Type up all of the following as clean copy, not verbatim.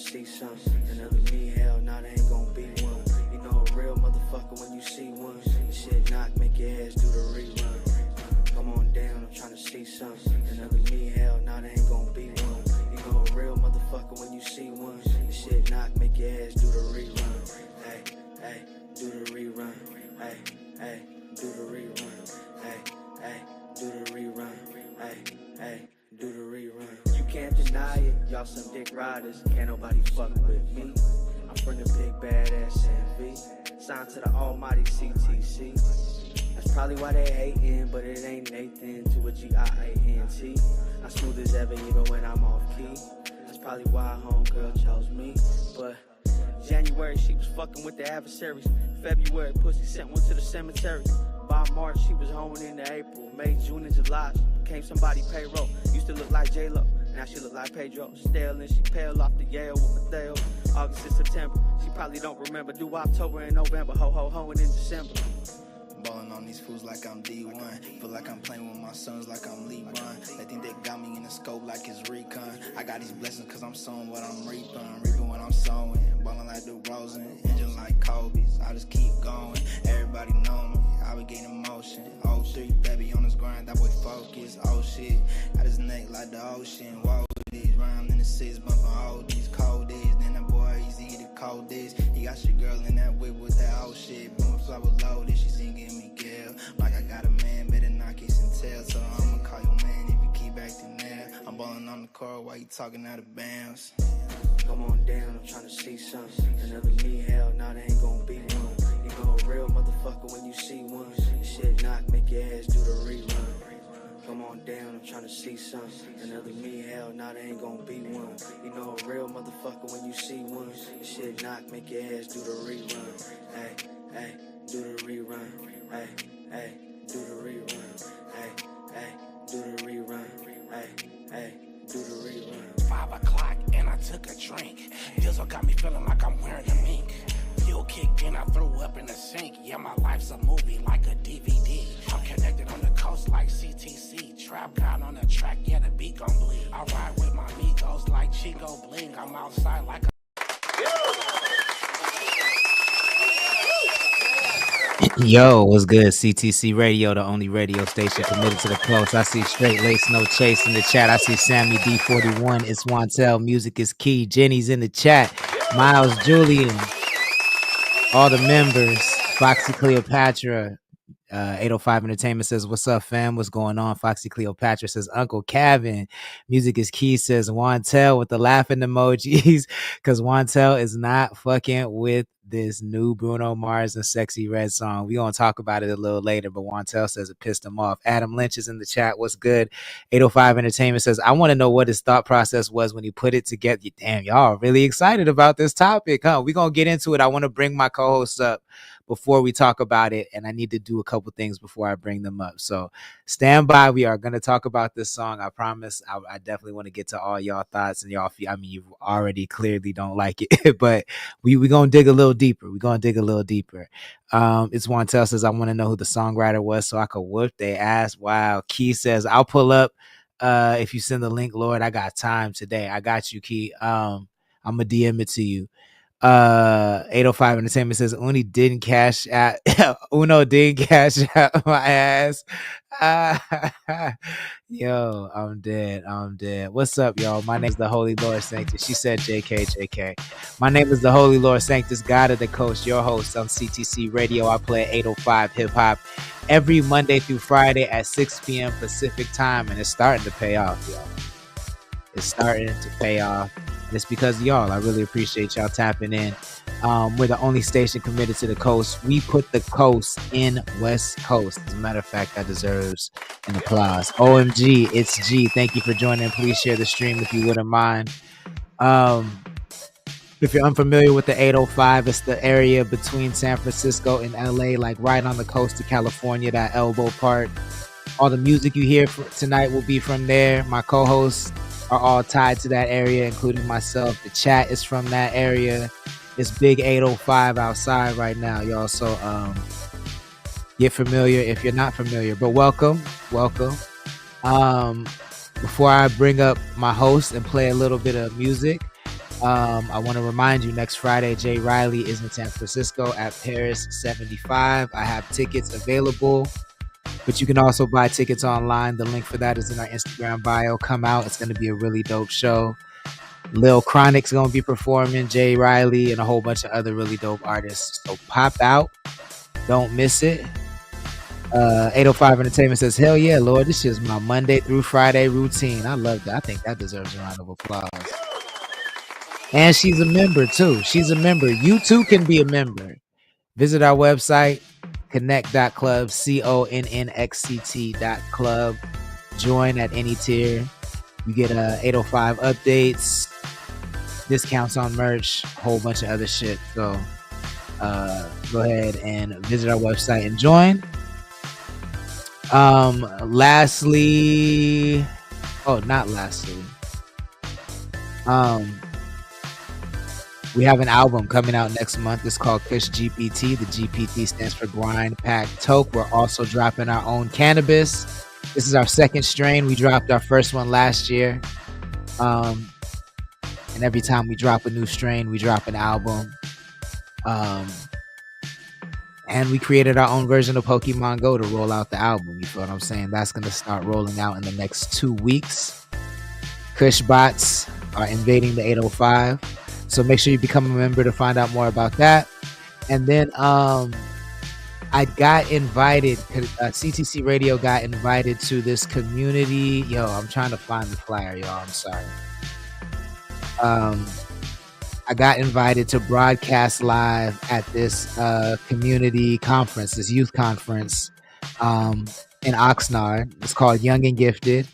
see something. Another me, hell, nah, there ain't gonna be one. You know a real motherfucker when you see one. This shit knock, make your ass do the rerun. Come on down, I'm trying to see something. Another me, hell, nah, there ain't gonna be one. You know a real motherfucker when you see one. This shit knock, make your ass do the rerun. Hey, hey, do the rerun. Hey, hey, do the rerun. Hey, hey, do the rerun. Hey, hey, do the rerun. You can't deny it, y'all some dick riders. Can't nobody fuck with me. I'm from the big badass NV. Signed to the almighty CTC. That's probably why they hatin', but it ain't Nathan to a G-I-A-N-T. I'm smooth as ever even when I'm off key. That's probably why homegirl chose me. But January she was fucking with the adversaries. February pussy sent one to the cemetery. By March she was honing into April. May, June, and July she became somebody payroll. Used to look like J-Lo, now she look like Pedro. Stale and she pale off the Yale with Mateo. August and September, she probably don't remember. Do October and November, ho-ho-hoing in December. Ballin' on these fools like I'm D1. Feel like I'm playing with my sons like I'm LeBron. They think they got me in the scope like it's recon. I got these blessings cause I'm sowing what I'm reaping. Reaping what I'm sowing. Ballin' like the Rosen. Engine like Kobe's. I just keep going. Everybody know me. I be getting motion. 03 baby on this grind. That boy focus. Oh shit. Got his neck like the ocean. Whoa. These round in the six bumping all these cold days. Then that boy easy the cold days. He got your girl in that whip with that old shit. Boom flower loaded. She singing me girl. Like I got a man, better not kiss and tell. So I'ma call your man if you keep acting there. I'm ballin' on the court while you talking out of bounds. Come on down, I'm trying to see something. Another me, hell, nah, there ain't gonna be one. You know a real motherfucker when you see one. This shit knock, make your ass do the rerun. Come on down, I'm trying to see something. Another me, hell, nah, there ain't gonna be one. You know a real motherfucker when you see one. This shit knock, make your ass do the rerun. Hey, hey, do the rerun. Hey, hey, do the rerun. Hey, hey, do the rerun. Hey, hey, do the rerun. 5 o'clock and I took a drink. Dizzle got me feeling like I'm wearing a mink. Fuel kicked in, I threw up in the sink. Yeah, my life's a movie like a DVD. I'm connected on the coast like CTC. Trap God on the track, yeah, the beat gon' bleed. I ride with my amigos like Chico Bling. I'm outside like a... Yo, what's good? CTC Radio, the only radio station committed to the coast. I see Straight Lace No Chase in the chat. I see Sammy D41. It's Wantel. Music is key. Jenny's in the chat. Miles Julian. All the members. Foxy Cleopatra. 805 Entertainment says, what's up, fam? What's going on? Foxy Cleopatra says, Uncle Kevin. Music is key says, Wantel with the laughing emojis because Wantel is not fucking with this new Bruno Mars and Sexy Red song. We gonna talk about it a little later, but Wantel says it pissed him off. Adam Lynch is in the chat. What's good? 805 Entertainment says, I want to know what his thought process was when he put it together. Damn, y'all are really excited about this topic, huh? We gonna get into it. I want to bring my co-hosts up before we talk about it, and I need to do a couple things before I bring them up. So stand by. We are going to talk about this song. I promise. I definitely want to get to all y'all thoughts and y'all. I mean, you already clearly don't like it, but we going to dig a little deeper. We're going to dig a little deeper. It's Wantel says, I want to know who the songwriter was so I could whoop their ass. Wow. Key says, I'll pull up if you send the link, Lord. I got time today. I got you, Key. I'm going to DM it to you. 805 Entertainment says Uno didn't cash out my ass. Yo, I'm dead. What's up, y'all? My name is the Holy Lord Sanctus. She said JK. My name is the Holy Lord Sanctus, God of the Coast, your host on CTC Radio. I play 805 hip hop every Monday through Friday at 6 p.m. Pacific time, and it's starting to pay off, y'all. It's starting to pay off. And it's because of y'all. I really appreciate y'all tapping in. We're the only station committed to the coast. We put the coast in West Coast. As a matter of fact, that deserves an applause. OMG, it's G. Thank you for joining. Please share the stream if you wouldn't mind. If you're unfamiliar with the 805, it's the area between San Francisco and LA, like right on the coast of California, that elbow part. All the music you hear tonight will be from there. My co-hosts are all tied to that area, including myself. The chat is from that area. It's big 805 outside right now, y'all. So get familiar if you're not familiar. But welcome. Before I bring up my host and play a little bit of music, I want to remind you, next Friday, Jay Riley is in San Francisco at Paris 75. I have tickets available, but you can also buy tickets online. The link for that is in our Instagram bio. Come out. It's going to be a really dope show. Lil Chronic's going to be performing, Jay Riley, and a whole bunch of other really dope artists. So pop out. Don't miss it. 805 Entertainment says, hell yeah, Lord. This is my Monday through Friday routine. I love that. I think that deserves a round of applause. And she's a member too. She's a member. You too can be a member. Visit our website, connxct.club, connxct.club. Join at any tier. You get 805 updates, discounts on merch, a whole bunch of other shit. So go ahead and visit our website and join. Lastly, we have an album coming out next month. It's called Kush GPT. The GPT stands for Grind Pack Toke. We're also dropping our own cannabis. This is our second strain. We dropped our first one last year. And every time we drop a new strain, we drop an album. And we created our own version of Pokemon Go to roll out the album. You feel what I'm saying? That's going to start rolling out in the next 2 weeks. Kush bots are invading the 805. So make sure you become a member to find out more about that. And then I got invited, CTC Radio got invited to this community. Yo, I'm trying to find the flyer, y'all. I'm sorry. I got invited to broadcast live at this community conference, this youth conference in Oxnard. It's called Young and Gifted.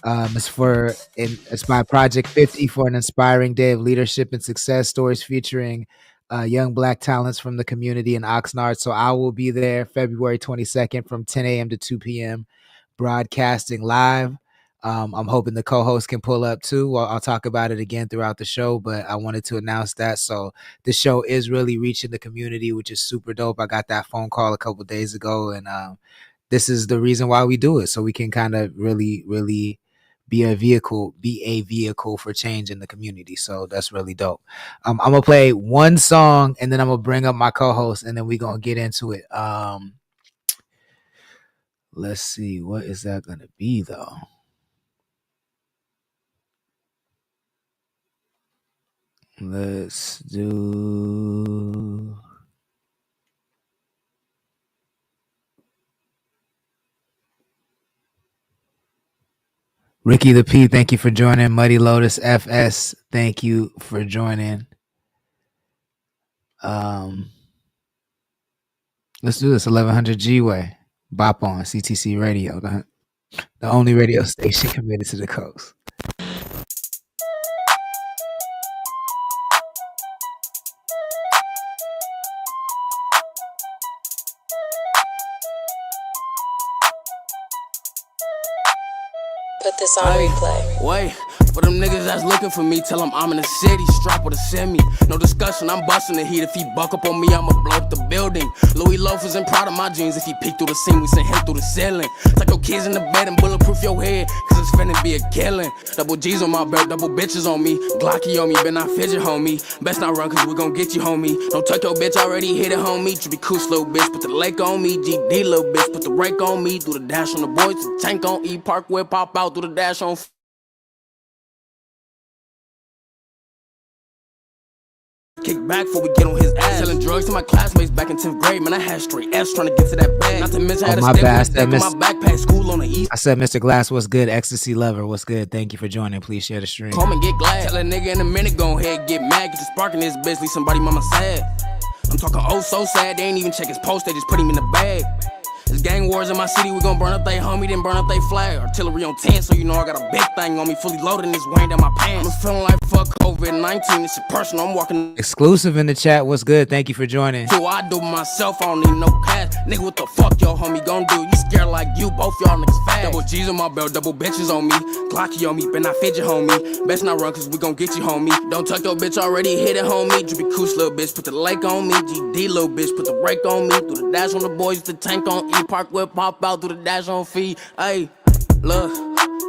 It's by Project 50 for an inspiring day of leadership and success stories featuring young Black talents from the community in Oxnard. So I will be there February 22nd from 10 a.m. to 2 p.m. broadcasting live. I'm hoping the co-host can pull up too. Well, I'll talk about it again throughout the show, but I wanted to announce that. So the show is really reaching the community, which is super dope. I got that phone call a couple days ago, and this is the reason why we do it. So we can kind of really, really be a vehicle for change in the community. So that's really dope. I'm gonna play one song and then I'm gonna bring up my co-host and then we're gonna get into it. Let's see, what is that gonna be though? Let's do Ricky the P, thank you for joining. Muddy Lotus FS, thank you for joining. Let's do this. 1100 G-Way. Bop on CTC Radio, the only radio station committed to the coast. Put this on replay. Wait, for them niggas that's looking for me, tell them I'm in the city, strap with a semi. No discussion, I'm busting the heat. If he buck up on me, I'ma blow up the building. Louis loafers and proud of my jeans. If he peek through the scene, we send him through the ceiling. Tuck your kids in the bed and bulletproof your head, cause it's finna be a killing. Double G's on my belt, double bitches on me. Glocky on me, better not fidget, homie. Best not run, cause we gon' get you, homie. Don't tuck your bitch, already hit it, homie. You be cool, little bitch, put the lake on me. GD, little bitch, put the rake on me. Do the dash on the boys, the tank on E. Park whip, pop out, do the dash on. Kick back before we get on his ass. Selling drugs to my classmates back in 10th grade. Man, I had straight S trying to get to that bag. Not to mention I had a stick with my backpack. School on the east. I said, Mr. Glass, what's good? Ecstasy Lover, what's good? Thank you for joining. Please share the stream. Come and get glad. Tell a nigga in a minute, go ahead, get mad. Get the spark in this bitch, leave somebody mama sad. I'm talking oh so sad. They ain't even check his post, they just put him in the bag. There's gang wars in my city, we gon' burn up they homie, then burn up they flag. Artillery on 10, so you know I got a big thing on me, fully loaded and it's weighing down my pants. I'm feeling like fuck COVID-19, it's personal, I'm walking. Exclusive in the chat, what's good? Thank you for joining. So I do myself, I don't need no cash. Nigga, what the fuck your homie gon' do? You scared like you, both y'all niggas fast. Double G's on my belt, double bitches on me. Glocky on me, better not fidget, homie. Best not run, cause we gon' get you, homie. Don't tuck your bitch, already hit it, homie. You be cool, little bitch, put the lake on me. GD, little bitch, put the rake on me. Do the dash on the boys, the tank on E. Park whip, pop out, do the dash on feet. Ayy, look,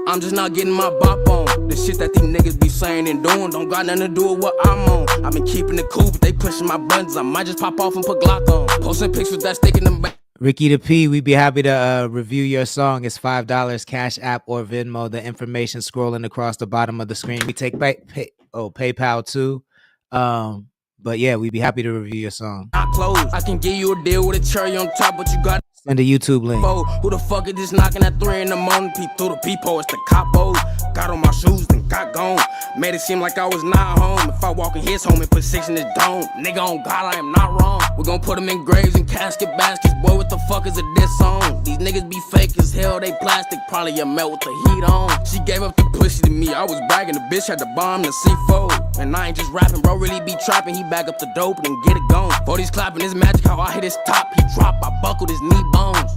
I I'm just not getting my bop on. The shit that these niggas be saying and doing don't got nothing to do with what I'm on. I've been keeping it cool, but they pushing my buttons. I might just pop off and put Glock on. Posting pics with that stick in them back. Ricky the P, we'd be happy to review your song. It's $5, Cash App or Venmo. The information scrolling across the bottom of the screen. We take PayPal too. But yeah, we'd be happy to review your song. I can give you a deal with a cherry on top, but you got send a YouTube link. Who the fuck is this knocking at 3 in the morning? Peep through the peephole, it's the capo. Got on my shoes, then got gone. Made it seem like I was not home. If I walk in his home and put 6 in his dome, nigga on God, I am not wrong. We gon' put him in graves and casket baskets. Boy, what the fuck is a diss song? These niggas be fake as hell, they plastic. Probably a melt with the heat on. She gave up the pussy to me, I was bragging. The bitch had to bomb the C4. And I ain't just rapping, bro, really be trapping. He back up the dope and then get it gone. 40's clapping, his magic, how I hit his top. He drop, I buckled his knee bones.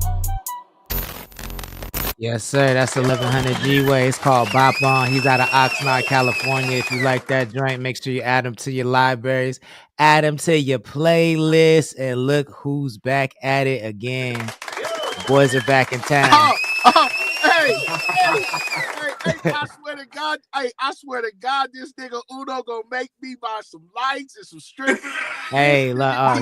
Yes, sir. That's 1100 G-Way. It's called Bop On. He's out of Oxnard, California. If you like that joint, make sure you add him to your libraries, add him to your playlist, and look who's back at it again. Boys are back in town. Hey, I swear to God, this nigga Uno gonna make me buy some lights and some strippers. Hey,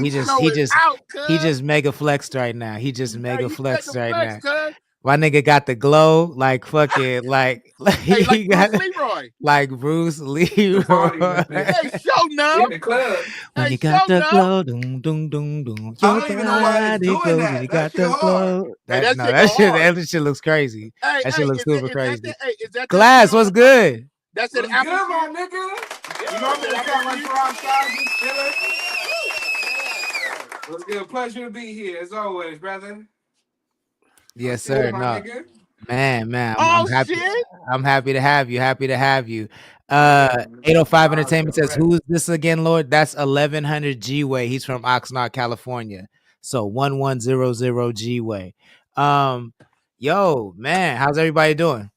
he just mega flexed right now. He just mega flexed right now. Cuz. My nigga got the glow, like fucking, like hey, like Bruce Leroy. Like Bruce Leroy. Hey, show now. In the club. When you got the glow, doom, doom, doom, doom. I don't even know why he's doing that. You got the glow. That shit looks crazy. That shit looks super crazy. Glass, what's good? That's it. Good, my nigga. You know what I got my garage charges, chilling. What's good? Pleasure to be here as always, brother. Yes, sir. No, man. I'm happy. Shit. I'm happy to have you. 805 Entertainment says, "Who is this again, Lord?" That's 1100 G-Way. He's from Oxnard, California. So 1100 G-Way. Yo, man, how's everybody doing?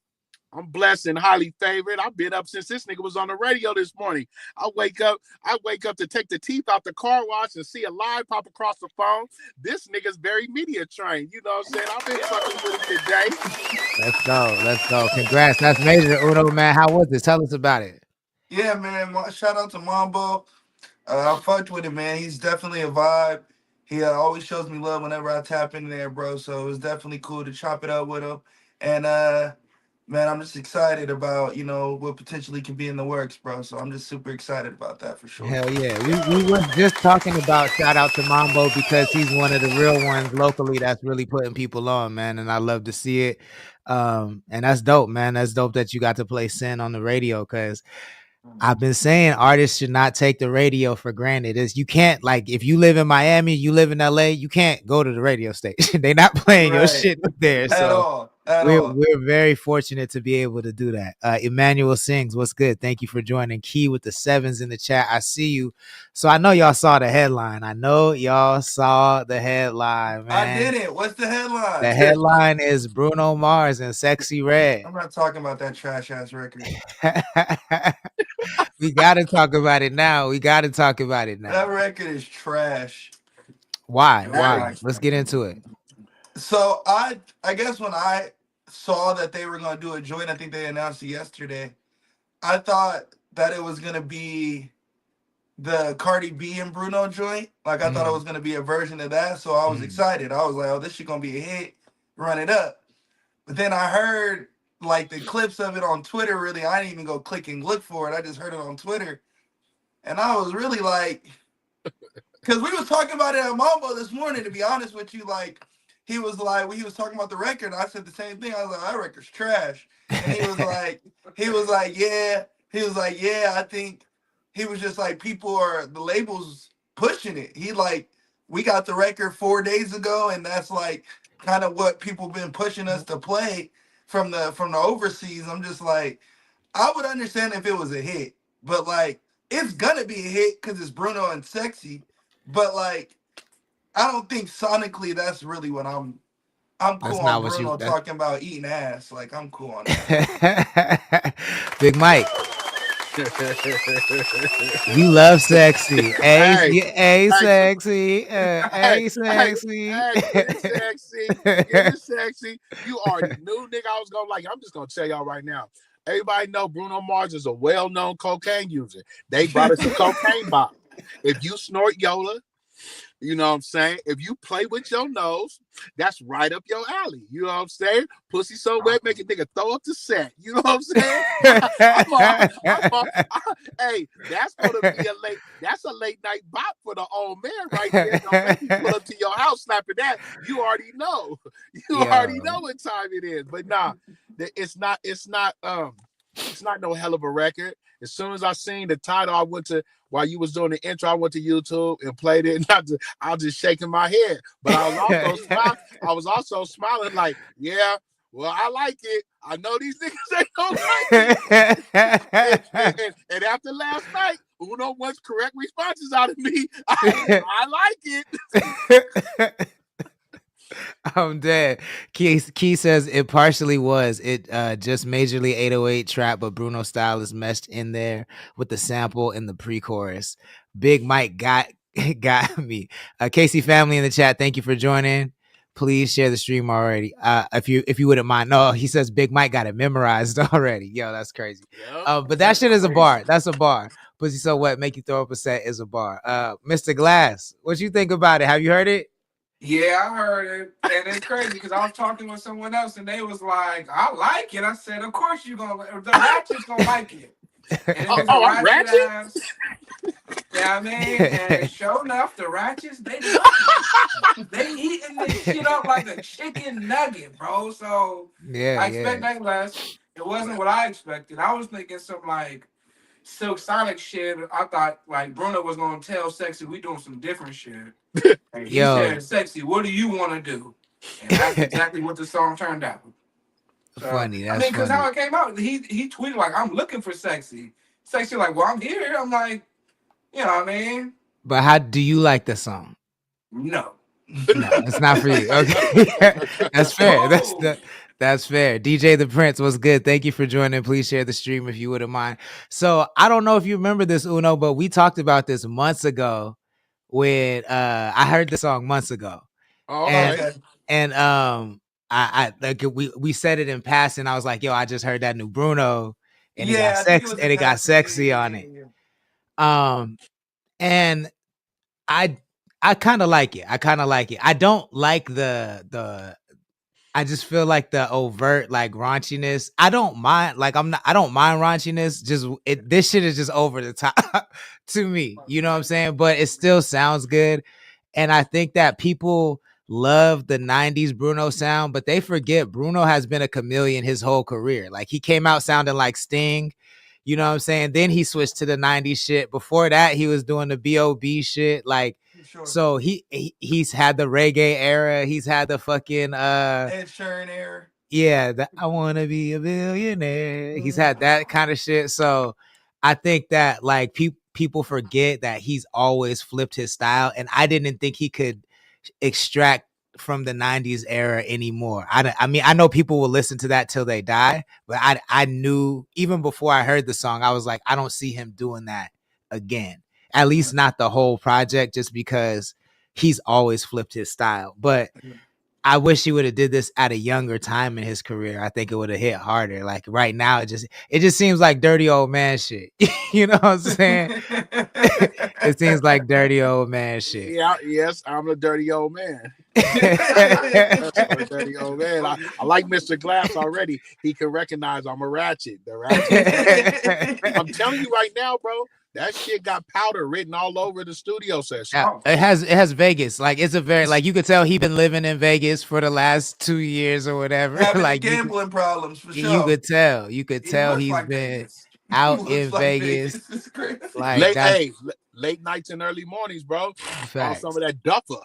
I'm blessed and highly favored. I've been up since this nigga was on the radio this morning. I wake up to take the teeth out the car wash and see a live pop across the phone. This nigga's very media trained. You know what I'm saying? I've been fucking with it today. Let's go. Congrats. That's major, Uno, man. How was it? Tell us about it. Yeah, man. Shout out to Mambo. I fucked with him, man. He's definitely a vibe. He always shows me love whenever I tap in there, bro. So it was definitely cool to chop it up with him. And man, I'm just excited about, what potentially can be in the works, bro. So I'm just super excited about that for sure. Hell yeah. We were just talking about shout out to Mambo because he's one of the real ones locally that's really putting people on, man. And I love to see it. And that's dope, man. That's dope that you got to play Sin on the radio because I've been saying artists should not take the radio for granted. You can't, like, if you live in Miami, you live in LA, you can't go to the radio station. They're not playing your shit there. So we're very fortunate to be able to do that. Emmanuel Sings, what's good? Thank you for joining. Key with the 7s in the chat. I see you. So I know y'all saw the headline. Man. I didn't. What's the headline? The headline is Bruno Mars and Sexy Red. I'm not talking about that trash ass record. We got to talk about it now. That record is trash. Why? Let's get into it. So I guess when I saw that they were going to do a joint, I think they announced it yesterday, I thought that it was going to be the Cardi B and Bruno joint. Like, I thought it was going to be a version of that, so I was excited. I was like, oh, this shit going to be a hit. Run it up. But then I heard, like, the clips of it on Twitter, really. I didn't even go click and look for it. I just heard it on Twitter. And I was really like, because we was talking about it at Mambo this morning, to be honest with you, like, he was like, when he was talking about the record, I said the same thing. I was like, that record's trash. And he was like, yeah. He was like, yeah, I think he was just like, the labels pushing it. He like, we got the record 4 days ago, and that's like kind of what people been pushing us to play from the overseas. I'm just like, I would understand if it was a hit, but like, it's gonna be a hit because it's Bruno and Sexy. But like, I don't think sonically that's really what I'm cool on Bruno talking about eating ass. Like, I'm cool on that. Big Mike. You love sexy. A, Hey, a hey, sexy. hey, A hey, sexy. hey, get it sexy. Get it sexy. You already knew, nigga, I was gonna like it. I'm just gonna tell y'all right now. Everybody know Bruno Mars is a well-known cocaine user. They brought us a cocaine bottle. If you snort Yola, you know what I'm saying? If you play with your nose, that's right up your alley. You know what I'm saying? Pussy so wet, make a nigga throw up the set. You know what I'm saying? Hey, that's gonna be that's a late night bop for the old man right there. Don't make me pull up to your house slapping that. You already know. You already Yo. know what time it is. But nah, it's not no hell of a record. As soon as I seen the title, I went to while you was doing the intro, I went to YouTube and played it, and I was just shaking my head. But I was also smiling. I was also smiling like, yeah, well, I like it. I know these niggas ain't gonna like it. And after last night, Uno wants correct responses out of me. I like it. I'm dead. Key says it partially was. It just majorly 808 trap, but Bruno style is meshed in there with the sample in the pre-chorus. Big Mike got me. Casey family in the chat, thank you for joining. Please share the stream already. If you wouldn't mind. No, he says Big Mike got it memorized already. Yo, that's crazy. But that shit is a bar. That's a bar. Pussy so wet, make you throw up a set is a bar. Mr. Glass, what you think about it? Have you heard it? Yeah, I heard it, and it's crazy because I was talking with someone else, and they was like, "I like it." I said, "Of course you gonna. The ratchet's gonna like it." And if it's a I'm ratchet ratchet. ass, yeah, I mean, and sure enough, the ratchets they love it. They eating this shit up like a chicken nugget, bro. So I expect that less. It wasn't what I expected. I was thinking some like Silk Sonic shit. I thought like Bruno was gonna tell Sexy we doing some different shit. And he said, "Sexy, what do you want to do?" And that's exactly what the song turned out. So, Funny. That's I mean, because funny. how it came out, he tweeted like, "I'm looking for Sexy." Sexy like, "Well, I'm here." I'm like, you know what I mean? But how do you like the song? No. No, it's not for you. Okay. That's fair. That's fair. DJ The Prince was good. Thank you for joining. Please share the stream if you wouldn't mind. So I don't know if you remember this, Uno, but we talked about this months ago when I heard the song months ago. Okay. And I like we said it in passing. I was like, yo, I just heard that new Bruno and it got Yeah, I think it sex was and in it got passing. sexy on it. And I kind of like it. I don't like the I just feel like the overt like raunchiness. I don't mind I don't mind raunchiness. Just this shit is just over the top to me. You know what I'm saying? But it still sounds good. And I think that people love the 90s Bruno sound, but they forget Bruno has been a chameleon his whole career. Like he came out sounding like Sting. You know what I'm saying? Then he switched to the 90s shit. Before that, he was doing the B.O.B. shit. Like, so he's had the reggae era. He's had the fucking Ed Sheeran era. Yeah, the I wanna be a billionaire. He's had that kind of shit. So I think that like people forget that he's always flipped his style, and I didn't think he could extract from the 90s era anymore. I mean, I know people will listen to that till they die, but I knew even before I heard the song, I was like, I don't see him doing that again. At least not the whole project, just because he's always flipped his style. But I wish he would have did this at a younger time in his career. I think it would have hit harder. Like right now, it just seems like dirty old man shit. You know what I'm saying? It seems like dirty old man shit. Yeah, yes, I'm a dirty old man. I'm a dirty old man. I like Mr. Glass already. He can recognize I'm a ratchet. The ratchet. I'm telling you right now, bro. That shit got powder written all over the studio session. It has Vegas. Like it's a very like you could tell he been living in Vegas for the last 2 years or whatever. Having like gambling problems for sure. You could tell. You could tell he's like been Vegas. out in Vegas. Like late nights and early mornings, bro. Facts. Some of that duffer.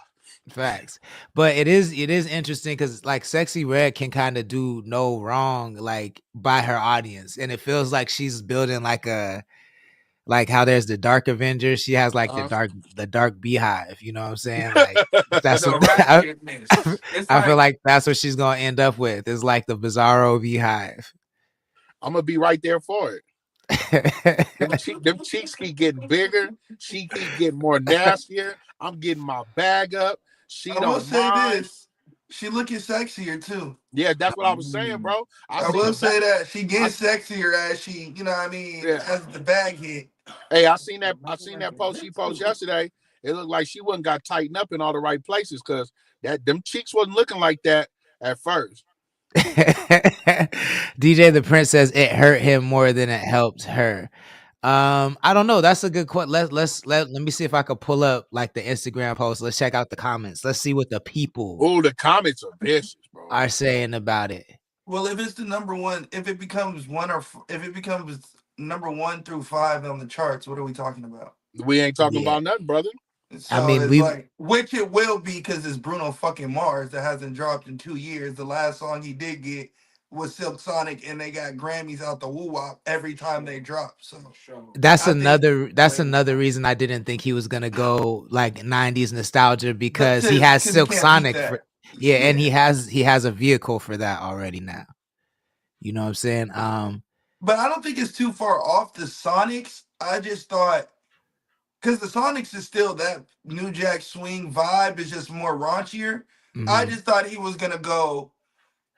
Facts. But it is interesting because like Sexy Red can kind of do no wrong like by her audience, and it feels like she's building like how there's the Dark Avengers. She has like the dark beehive. You know what I'm saying? Like that's what I feel like that's what she's gonna end up with. Is like the Bizarro beehive. I'm gonna be right there for it. Them cheeks keep getting bigger. She keep getting more nastier. I'm getting my bag up. She I will don't say mind. this. She looking sexier too. Yeah, that's what I was saying, bro. I I seen will the back. say that she I gets sexier as she, you know what I mean, yeah. as the bag hit. Hey, I seen that. I seen that post she posted yesterday. It looked like she wasn't got tightened up in all the right places because that them cheeks wasn't looking like that at first. DJ the Prince says it hurt him more than it helped her. I don't know. That's a good question. Let me see if I could pull up like the Instagram post. Let's check out the comments. Let's see what the people Oh, the comments are vicious, bro. are saying about it. Well, if it's the number one, if it becomes if it becomes number 1 through 5 on the charts, what are we talking about? We ain't talking Yeah. about nothing, brother. I So mean, it's we like, which it will be because it's Bruno fucking Mars that hasn't dropped in 2 years. The last song he did get was Silk Sonic, and they got Grammys out the woo wop every time they drop. So I think, that's another reason I didn't think he was gonna go like 90s nostalgia because he has because he Silk can't beat Sonic for that. yeah, and Yeah, he has a vehicle for that already now. You know what I'm saying? but I don't think it's too far off the Sonics. I just thought because the Sonics is still that New Jack Swing vibe is just more raunchier. I Mhm. just thought he was gonna go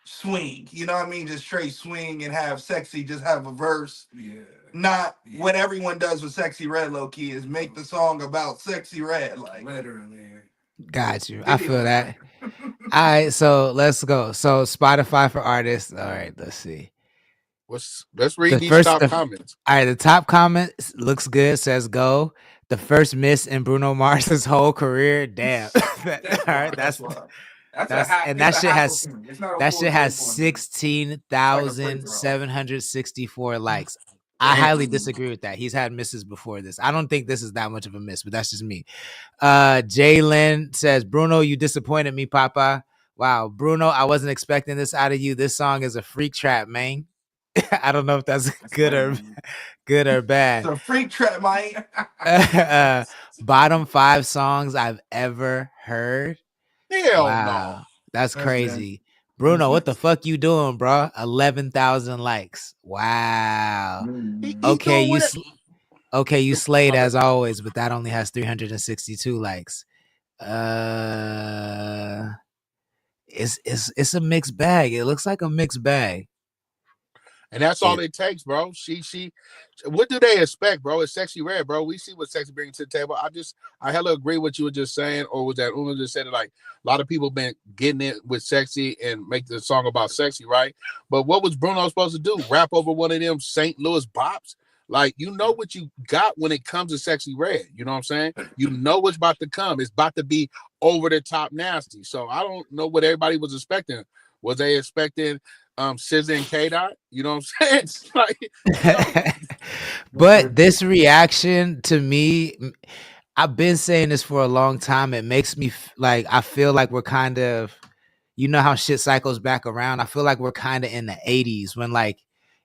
swing, you know what I mean? Just straight swing and have sexy, just have a verse. Yeah. Not what everyone does with Sexy Red low key is make the song about Sexy Red. Like literally. Got you. I feel Video that. game. All right, so let's go. So Spotify for artists. All right, let's see. Let's read The these first, top the, comments. all right, the top comment looks good. Says go. The first miss in Bruno Mars's whole career. Damn. That's All right, why. That's why. That's a that's half. and It's that a shit half a has point. It's not a that full shit straight has point. It's like a free throw. 16,764 likes. I highly Damn. disagree with that. He's had misses before this. I don't think this is that much of a miss, but that's just me. Jalen says, Bruno, you disappointed me, Papa. Wow, Bruno, I wasn't expecting this out of you. This song is a freak trap, man. I don't know if that's good or It's bad. a freak trap, mate. Bottom 5 songs I've ever heard. Hell no. Wow, that's That's that. crazy. Bruno, what the fuck you doing, bro? 11,000 likes. Wow. He Okay, doing what? okay, you slayed My bad. as always, but that only has 362 likes. Uh, it's a mixed bag. It looks like a mixed bag. And that's all it takes, bro. She what do they expect, bro? It's Sexy Red, bro. We see what Sexy brings to the table. I hella agree with what you were just saying, or was that Una just said it like a lot of people been getting it with Sexy and make the song about Sexy, right? But what was Bruno supposed to do? Rap over one of them St. Louis bops? Like, you know what you got when it comes to Sexy Red. You know what I'm saying? You know what's about to come. It's about to be over the top nasty. So I don't know what everybody was expecting. Was they expecting SZA and K Dot? You know what I'm saying? It's like, no. But this reaction to me, I've been saying this for a long time. It makes me like I feel like we're kind of, you know how shit cycles back around. I feel like we're kind of in the 80s when like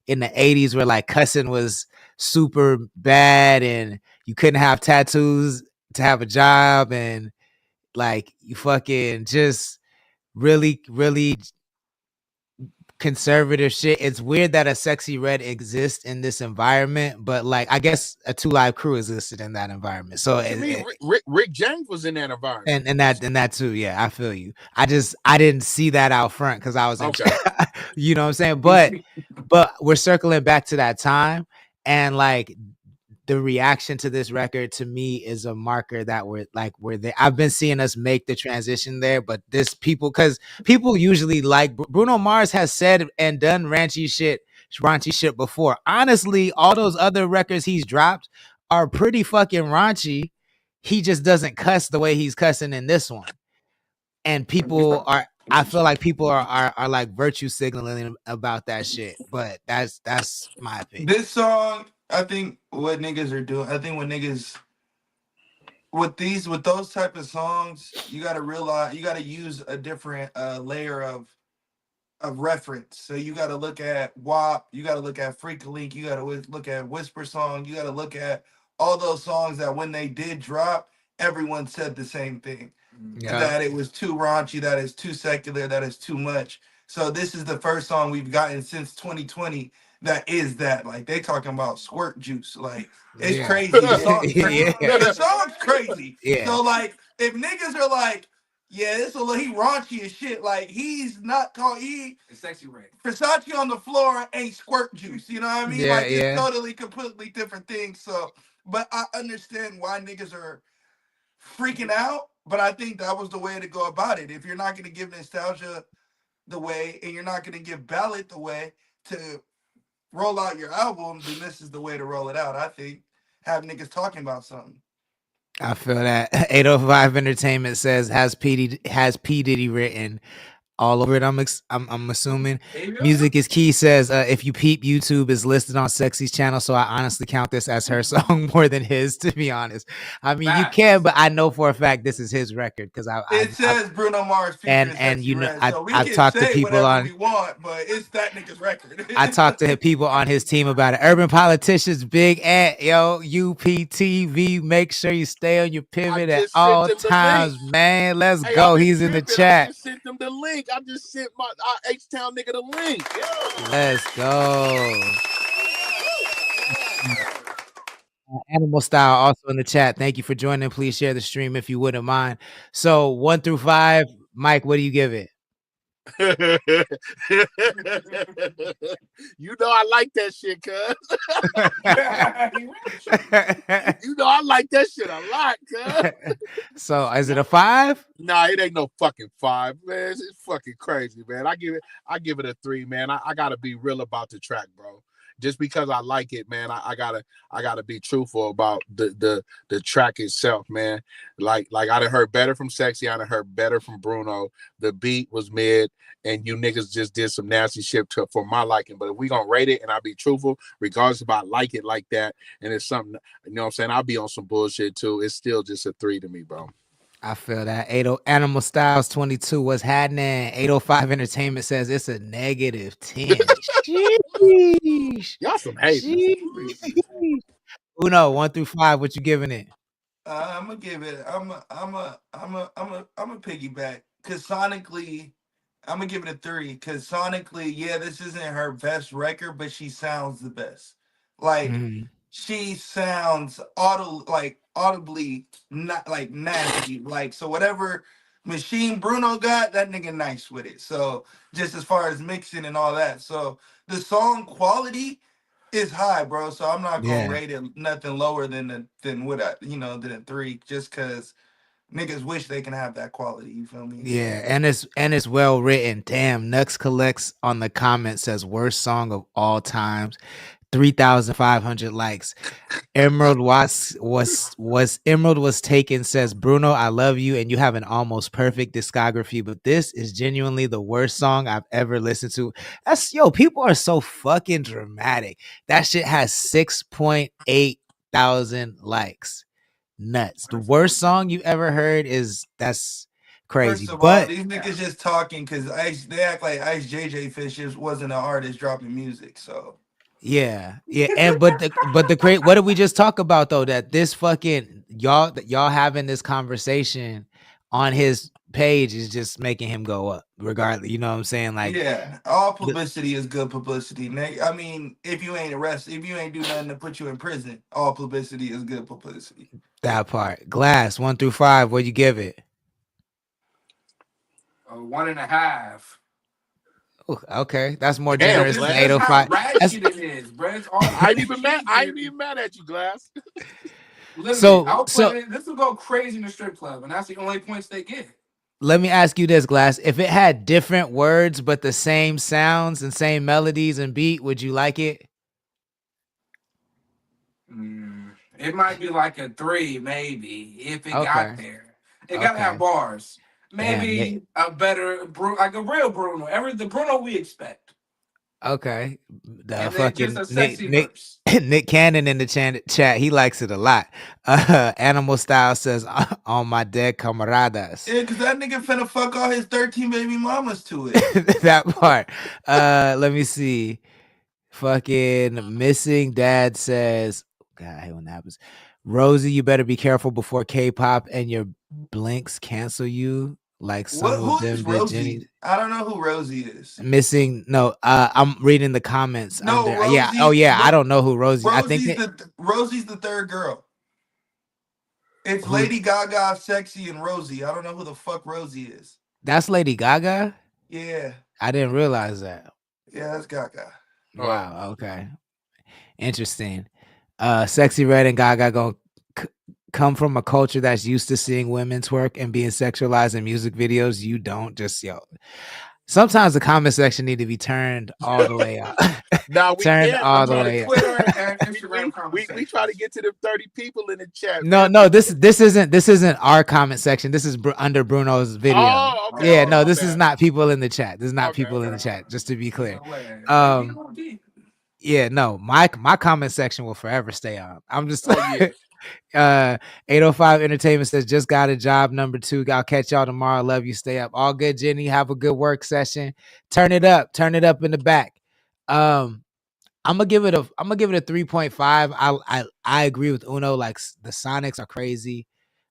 in the 80s where like cussing was super bad and you couldn't have tattoos to have a job and like you fucking just really conservative shit. It's weird that a Sexy Red exists in this environment, but like I guess a 2 Live Crew existed in that environment. So What you mean? Rick James was in that environment. and that too, yeah, I feel you. I didn't see that out front because I was in, Okay. you know what I'm saying. But we're circling back to that time, and like the reaction to this record to me is a marker that we're there. I've been seeing us make the transition there, but this people because people usually like Bruno Mars has said and done raunchy shit before. Honestly, all those other records he's dropped are pretty fucking raunchy. He just doesn't cuss the way he's cussing in this one. And people are I feel like people are like virtue signaling about that shit. But that's my opinion. This song, I think what niggas are doing, I think what niggas with those type of songs, you gotta realize you gotta use a different layer of reference. So you got to look at WAP, you got to look at Freak a Leak, you got to look at Whisper Song, you got to look at all those songs that when they did drop, everyone said the same thing. Yeah. That it was too raunchy, that is too secular, that is too much. So this is the first song we've gotten since 2020 that is that. Like they talking about squirt juice. Like it's crazy. The song's crazy. The song's crazy. So like if niggas are like, yeah, this a little he raunchy as shit. Like he's not called it's sexy red. Versace on the floor ain't squirt juice. You know what I mean? Like it's totally completely different things. So but I understand why niggas are freaking out. But I think that was the way to go about it. If you're not gonna give nostalgia the way and you're not gonna give ballad the way to roll out your album, then this is the way to roll it out. I think have niggas talking about something. I feel that. 805 Entertainment says has P Diddy written all over it. I'm assuming. Music is Key says if you peep, YouTube is listed on Sexy's channel, so I honestly count this as her song more than his. To be honest, I mean you can, but I know for a fact this is his record because it says Bruno Mars featuring and you know Red, so we can talked say to people whatever we want, but it's that nigga's record. I talked to people on his team about it. Urban Politicians, Big Ant, yo, UPTV. Make sure you stay on your pivot at all times, man. Let's go. He's in the chat. I just sent them the link. I just sent my H-Town nigga the link. Yeah. Let's go. Animal Style also in the chat. Thank you for joining. Please share the stream if you wouldn't mind. So 1 through 5, Mike, what do you give it? You know I like that shit, cuz. You know I like that shit a lot, cuz. So is it a 5? Nah, it ain't no fucking 5, man. It's fucking crazy, man. I give it a 3, man. I gotta be real about the track, bro. Just because I like it, man, I gotta be truthful about the track itself, man. Like I done heard better from Sexy, I done heard better from Bruno. The beat was mid, and you niggas just did some nasty shit for my liking. But if we gonna rate it, and I'll be truthful, regardless if I like it like that, and it's something, you know what I'm saying, I'll be on some bullshit too. It's still just a 3 to me, bro. I feel that. 80 Animal Styles 22 was happening. 805 Entertainment says it's a -10. Sheesh. Y'all some haters. Uno, 1 through 5, what you giving it? I'm gonna give it. I'm a piggyback because sonically, I'm gonna give it a 3 because sonically, yeah, this isn't her best record, but she sounds the best. Like she sounds audibly not like nasty. Like so, whatever machine Bruno got, that nigga nice with it. So just as far as mixing and all that, so the song quality is high, bro. So I'm not gonna rate it nothing lower than what than a 3, just cause niggas wish they can have that quality. You feel me? Yeah, and it's well written. Damn, Nux Collects on the comment says worst song of all times. 3,500 likes. Emerald Emerald was taken says Bruno, I love you and you have an almost perfect discography, but this is genuinely the worst song I've ever listened to. People are so fucking dramatic. That shit has 6.8 thousand likes. Nuts. The worst song you ever heard that's crazy. First of all, these niggas just talking because they act like Ice JJ Fish just wasn't an artist dropping music. So yeah, and but the great. What did we just talk about though? That this fucking y'all having this conversation on his page is just making him go up, regardless. You know what I'm saying? Like, yeah, all publicity is good publicity. I mean, if you ain't arrested, if you ain't do nothing to put you in prison, all publicity is good publicity. That part. Glass 1 through 5. What you give it? 1.5. Ooh, okay, that's more generous than 805. I ain't even mad at you, Glass. Literally, this will go crazy in the strip club, and that's the only points they get. Let me ask you this, Glass. If it had different words but the same sounds and same melodies and beat, would you like it? It might be like a 3, maybe, if it got there. It gotta have bars. Maybe a better, like a real Bruno. The Bruno we expect. Okay. The fucking Nick Cannon in the chat, he likes it a lot. Animal Style says, on my dead camaradas. Yeah, because that nigga finna fuck all his 13 baby mamas to it. That part. Let me see. Fucking Missing Dad says, God, I hate when that happens. Rosie, you better be careful before K-pop and your blinks cancel you. Like some of Who them is did Jenny. Rosie? I don't know who Rosie is. Missing no, I'm reading the comments No, under yeah. Oh yeah, I don't know who Rosie. I think Rosie's the third girl. It's who's Lady Gaga, Sexy, and Rosie. I don't know who the fuck Rosie is. that's Lady Gaga? Yeah. I didn't realize that. Yeah, that's Gaga. Wow, okay. Interesting. Sexy Red and Gaga gonna come from a culture that's used to seeing women twerk and being sexualized in music videos. You don't just sometimes the comment section need to be turned all the way up. No, we turned can't. all the way up. Twitter and Instagram we try to get to the 30 people in the chat. No, this isn't our comment section. This is under Bruno's video. Oh, okay. Yeah, no, this is not people in the chat. This is not people in the chat. Just to be clear. Yeah, no, my comment section will forever stay on. I'm just 805 Entertainment says just got a job number 2. I'll catch y'all tomorrow. Love you. Stay up. All good, Jenny. Have a good work session. Turn it up in the back. I'm gonna give it a 3.5. I agree with Uno. Like the Sonics are crazy.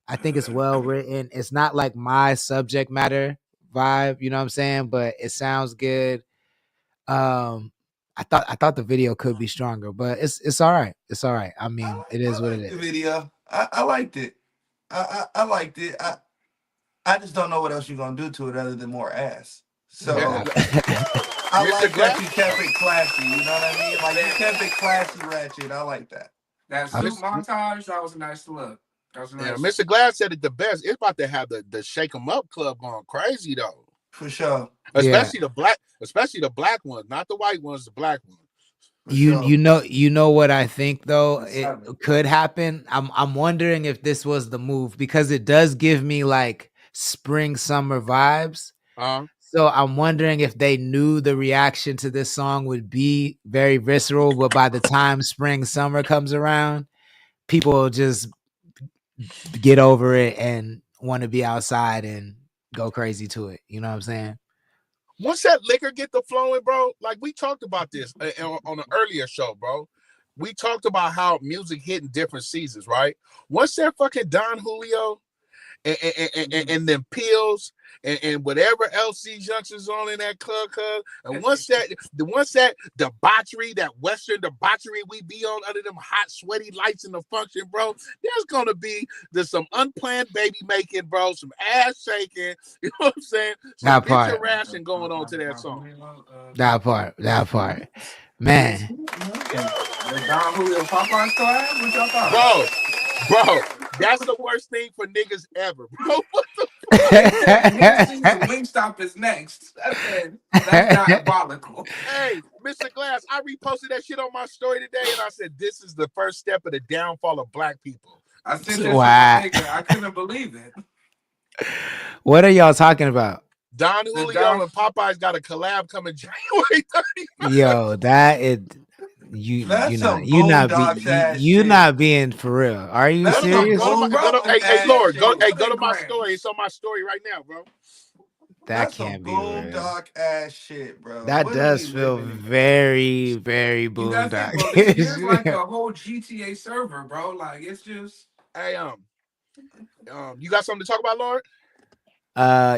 I think it's well written. It's not like my subject matter vibe, you know what I'm saying? But it sounds good. I thought the video could be stronger, but it's all right. It's all right. I mean, it is what it is. The video, I liked it. I liked it. I just don't know what else you're gonna do to it other than more ass. So I like that you kept it classy. You know what I mean? Like you kept it classy, ratchet. I like that. That suit montage, that was a nice look. Mr. Glass said it the best. It's about to have the Shake 'em Up Club going crazy though. For sure. Especially the black ones, not the white ones, the black ones. You know what I think though it could happen. I'm wondering if this was the move because it does give me like spring summer vibes. So I'm wondering if they knew the reaction to this song would be very visceral, but by the time spring summer comes around, people will just get over it and want to be outside and go crazy to it. You know what I'm saying? Once that liquor get the flowing, bro, like we talked about this on an earlier show, bro. We talked about how music hit in different seasons, right? Once that fucking Don Julio and them pills and whatever else these youngsters on in that club, and once that debauchery, that Western debauchery we be on under them hot, sweaty lights in the function, bro, there's gonna be some unplanned baby making, bro, some ass shaking, you know what I'm saying? Some bitch harassing going on to that song. That part. Man. Don Julio Popeye style? What y'all thought? Bro, that's the worst thing for niggas ever, bro. What the fuck? Wingstop is next. That's diabolical. Hey, Mr. Glass, I reposted that shit on my story today, and I said, this is the first step of the downfall of black people. I sent that shit to nigga. I couldn't believe it. What are y'all talking about? Don Julio and Popeye's got a collab coming January 30th. Yo, that is... You're not being for real. Are you serious? Hey, Lord, go to my story. It's on my story right now, bro. That's can't be boondock ass shit, bro. That does feel very, very boondock. It's like a whole GTA server, bro. Like it's just. Hey, you got something to talk about, Lord?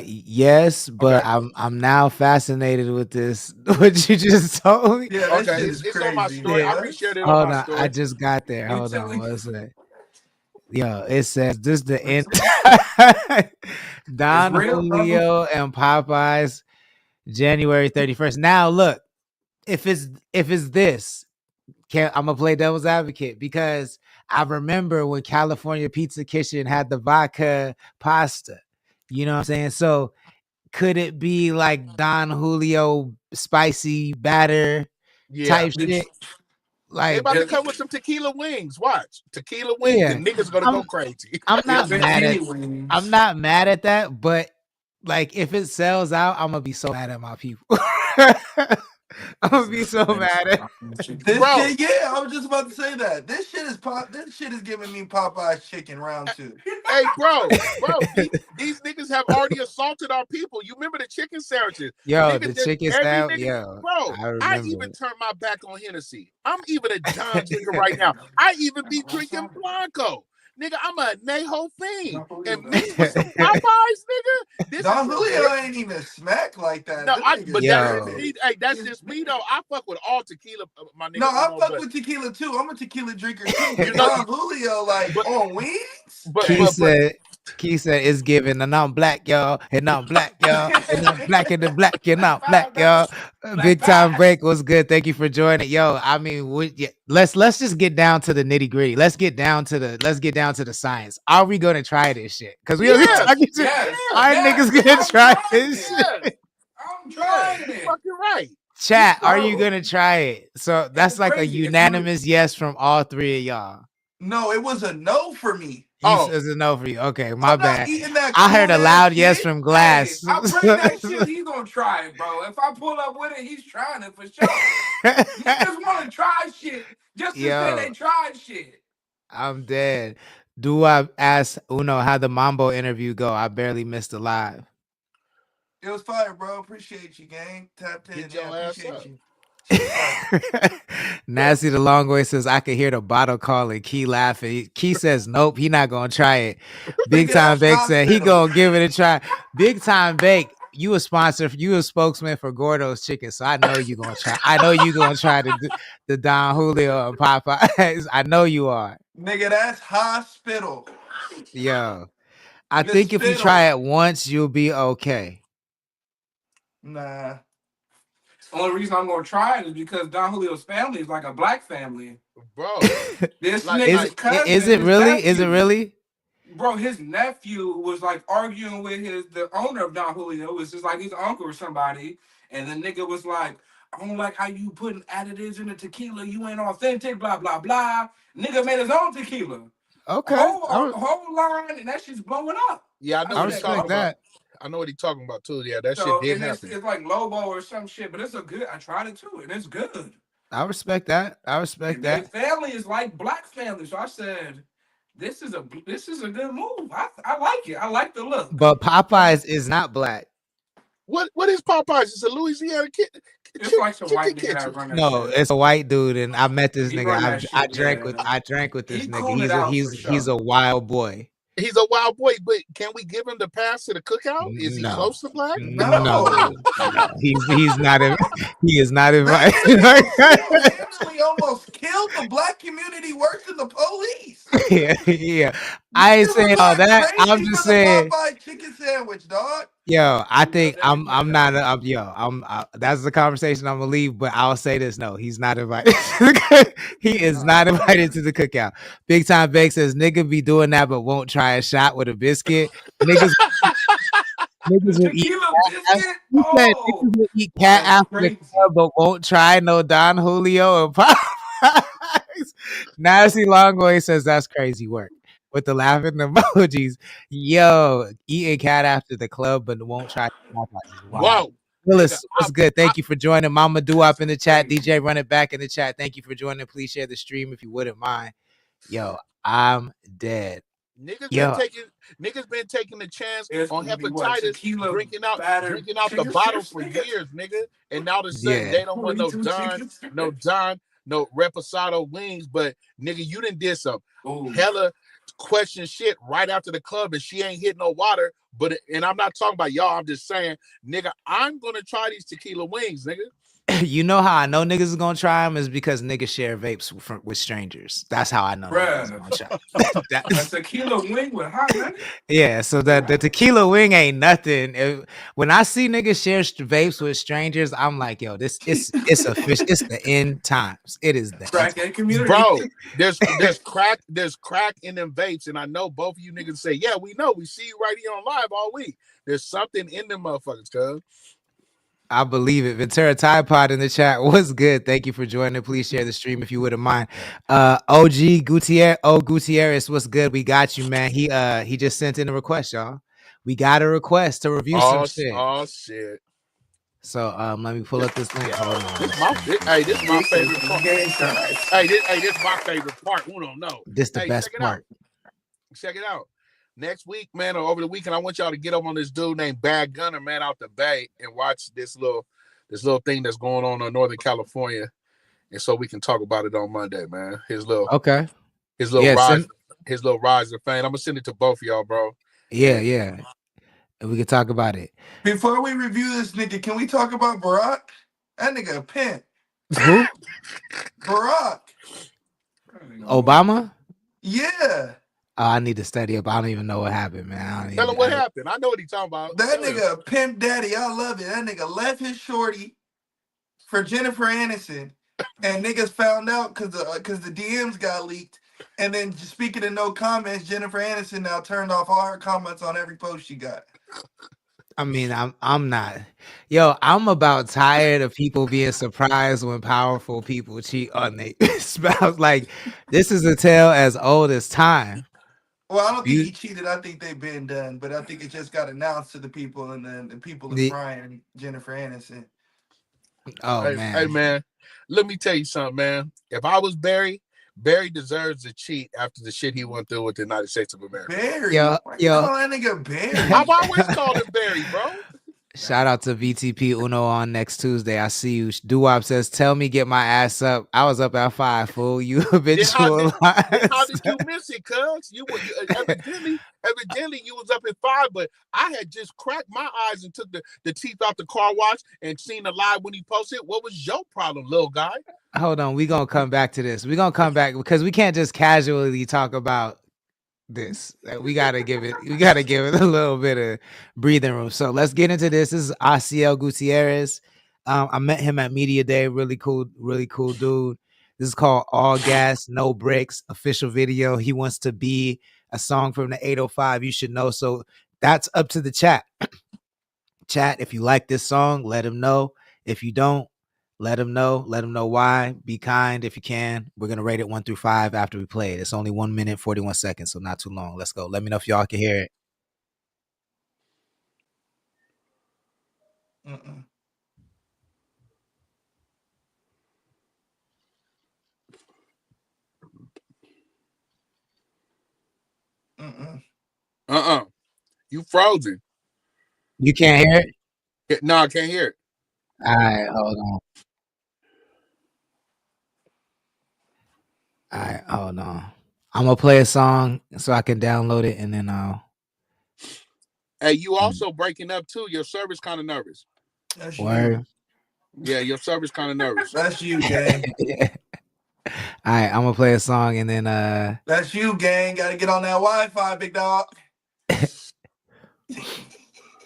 Yes, but okay. I'm now fascinated with this. What you just told me? Yeah, okay, it's on my story. I reshared it on my story. I just got there. Hold on, what's it? Yo, it says this the end. Don Julio and Popeyes, January 31st. Now look, if it's this, I'm gonna play devil's advocate because I remember when California Pizza Kitchen had the vodka pasta. You know what I'm saying? So could it be like Don Julio spicy batter type shit? Like they about to come with some tequila wings. Watch. Tequila wings and niggas gonna go crazy. I'm not mad at that, but like if it sells out, I'm gonna be so mad at my people. I'm gonna be so mad at this shit. Yeah, I was just about to say that. This shit is giving me Popeye's chicken round 2. Hey, bro, these niggas have already assaulted our people. You remember the chicken sandwiches? Yo, the chicken sandwich. Yo, bro, I even turned my back on Hennessy. I'm even a Don drinker right now. I even be drinking Blanco. Nigga, I'm a Neho fiend. And mixed with some Popeyes, nigga. This Don is Julio ain't even smack like that. no, But that's just me. Hey, that's just me though. I fuck with all tequila, my nigga. No, I fuck with tequila too. I'm a tequila drinker too. But Don Julio, like on wings. Key said it's given, and I'm black, y'all, and I'm black, y'all, and I'm black in the black, and I'm black, y'all. Big time break was good. Thank you for joining, yo. I mean, let's just get down to the nitty gritty. Let's get down to the science. Are we gonna try this shit? Because we talking shit. Our niggas gonna try this shit. I'm trying it. Fucking right. Chat, are you gonna try it? So that's like a unanimous yes from all three of y'all. No, it was a no for me. It's a no for you. Okay, my bad. That I heard a loud yes from Glass. Hey, I bring that shit. He's gonna try it, bro. If I pull up with it, he's trying it for sure. Niggas want to try shit just to say they tried shit. I'm dead. Do I ask Uno how the Mambo interview go? I barely missed the live. It was fire, bro. Appreciate you, gang. Tapped in. Appreciate you. Nasty the long way says I could hear the bottle calling. Key laughing. Key says nope, he not gonna try it. Big Time Bake said he gonna give it a try. Big Time Bake, you a sponsor, you a spokesman for Gordo's Chicken, so I know you gonna try. I know you gonna try the Don Julio and Popeyes. I know you are. Nigga, that's hospital. Yo, I think if you try it once, you'll be okay. Nah. The only reason I'm gonna try it is because Don Julio's family is like a black family, bro. This nigga's cousin. Is it really? Nephew, is it really? Bro, his nephew was like arguing with the owner of Don Julio. It was just like his uncle or somebody, and the nigga was like, "I don't like how you putting additives in the tequila. You ain't authentic. Blah blah blah." Nigga made his own tequila. Okay. Whole line, and that shit's blowing up. Yeah, I know. I respect that. I know what he's talking about too. Yeah, that shit did happen. It's like Lobo or some shit, but it's a good. I tried it too, and it's good. I respect that. Their family is like black family, so I said, "This is a good move. I like it. I like the look." But Popeyes is not black. What is Popeyes? It's a Louisiana kid. It's like some white nigga. No, it's a white dude, and I met this nigga. I drank with this nigga. He's a wild boy. He's a wild boy, but can we give him the pass to the cookout? Is he close to black? No. He's not. He is not invited. Actually, almost killed the black community worse than the police. Yeah. I ain't saying all that. I'm just saying. Popeye chicken sandwich, dog. Yo, I think I'm not. That's the conversation I'm gonna leave. But I'll say this: no, he's not invited. He is not invited to the cookout. Big Time Bake says nigga be doing that, but won't try a shot with a biscuit. Niggas will eat cat after the club, but won't try no Don Julio and Popeyes. Nasty Longway says that's crazy work. With the laughing emojis, yo, eating cat after the club, but won't try. Wow. Willis, what's good? Thank you for joining. Mama Doo-Wop in the chat. DJ Run It Back in the chat. Thank you for joining. Please share the stream if you wouldn't mind. Yo, I'm dead. Niggas been taking the chance on hepatitis, drinking out the bottle for years, nigga. And now the sudden they don't want no Don, no Reposado wings, but nigga, you done did some hella question shit right after the club, and she ain't hitting no water. And I'm not talking about y'all. I'm just saying, nigga, I'm gonna try these tequila wings, nigga. You know how I know niggas is gonna try them is because niggas share vapes with strangers. That's how I know niggas is gonna try. That's a tequila wing with hot honey. Yeah, so the tequila wing ain't nothing. When I see niggas share vapes with strangers, I'm like, yo, it's official. It's the end times. It is the crackhead community, bro. There's crack in them vapes, and I know both of you niggas say, yeah, we know. We see you right here on live all week. There's something in them motherfuckers, cuz. I believe it. Ventura Tide Pod in the chat. What's good? Thank you for joining. Please share the stream if you wouldn't mind. OG Gutierrez, what's good? We got you, man. He just sent in a request, y'all. We got a request to review some shit. Oh shit. So let me pull up this link. Hold on. This is my favorite part. This is my favorite part. Uno, no. This the best part. Check it out. Next week, man, or over the weekend, I want y'all to get up on this dude named Bad Gunner, man, out the Bay, and watch this little thing that's going on in Northern California, and so we can talk about it on Monday, man. His little rise his little rise of fame. I'm gonna send it to both of y'all, bro. Yeah. And we can talk about it. Before we review this nigga, can we talk about Barack? That nigga a pimp. Who? Barack. Obama? Yeah. I need to study up. I don't even know what happened, man. Tell him what happened. I know what he's talking about. That nigga a pimp daddy. I love it. That nigga left his shorty for Jennifer Aniston, and niggas found out because the DMs got leaked. And then, speaking of no comments, Jennifer Aniston now turned off all her comments on every post she got. I mean, I'm not. Yo, I'm about tired of people being surprised when powerful people cheat on their spouse. Like, this is a tale as old as time. Well, I don't think he cheated. I think they've been done, but I think it just got announced to the people, and then the people are crying Jennifer Aniston. Oh, man. Hey, man, let me tell you something, man. If I was Barry deserves to cheat after the shit he went through with the United States of America. Barry? Yo. Call that nigga Barry. I've always called him Barry, bro. Shout out to VTP Uno on next Tuesday. I see you. Doo-Wop says, tell me get my ass up. I was up at 5, fool. You habitual. How did you miss it, cuz? You were evidently you was up at 5, but I had just cracked my eyes and took the teeth out the car wash and seen the live when he posted. What was your problem, little guy? Hold on. We're going to come back to this. We're going to come back because we can't just casually talk about this. We gotta give it a little bit of breathing room. So let's get into this. This is Asiel Gutierrez. I met him at Media Day. Really cool dude. This is called All Gas, No Brakes, official video. He wants to be a song from the 805. You should know. So that's up to the chat. Chat, if you like this song, let him know. If you don't, let him know. Let him know why. Be kind if you can. We're going to rate it 1 through 5 after we play it. It's only 1 minute, 41 seconds, so not too long. Let's go. Let me know if y'all can hear it. You frozen. You can't hear it? No, I can't hear it. All right, hold on. All right, hold on. I'm gonna play a song so I can download it, and then I'll. Hey, you also breaking up too. Your server's kind of nervous. That's Word. Yeah, your server's kind of nervous. That's you, gang. All right, I'm gonna play a song, and then That's you, gang. Got to get on that Wi-Fi, big dog. All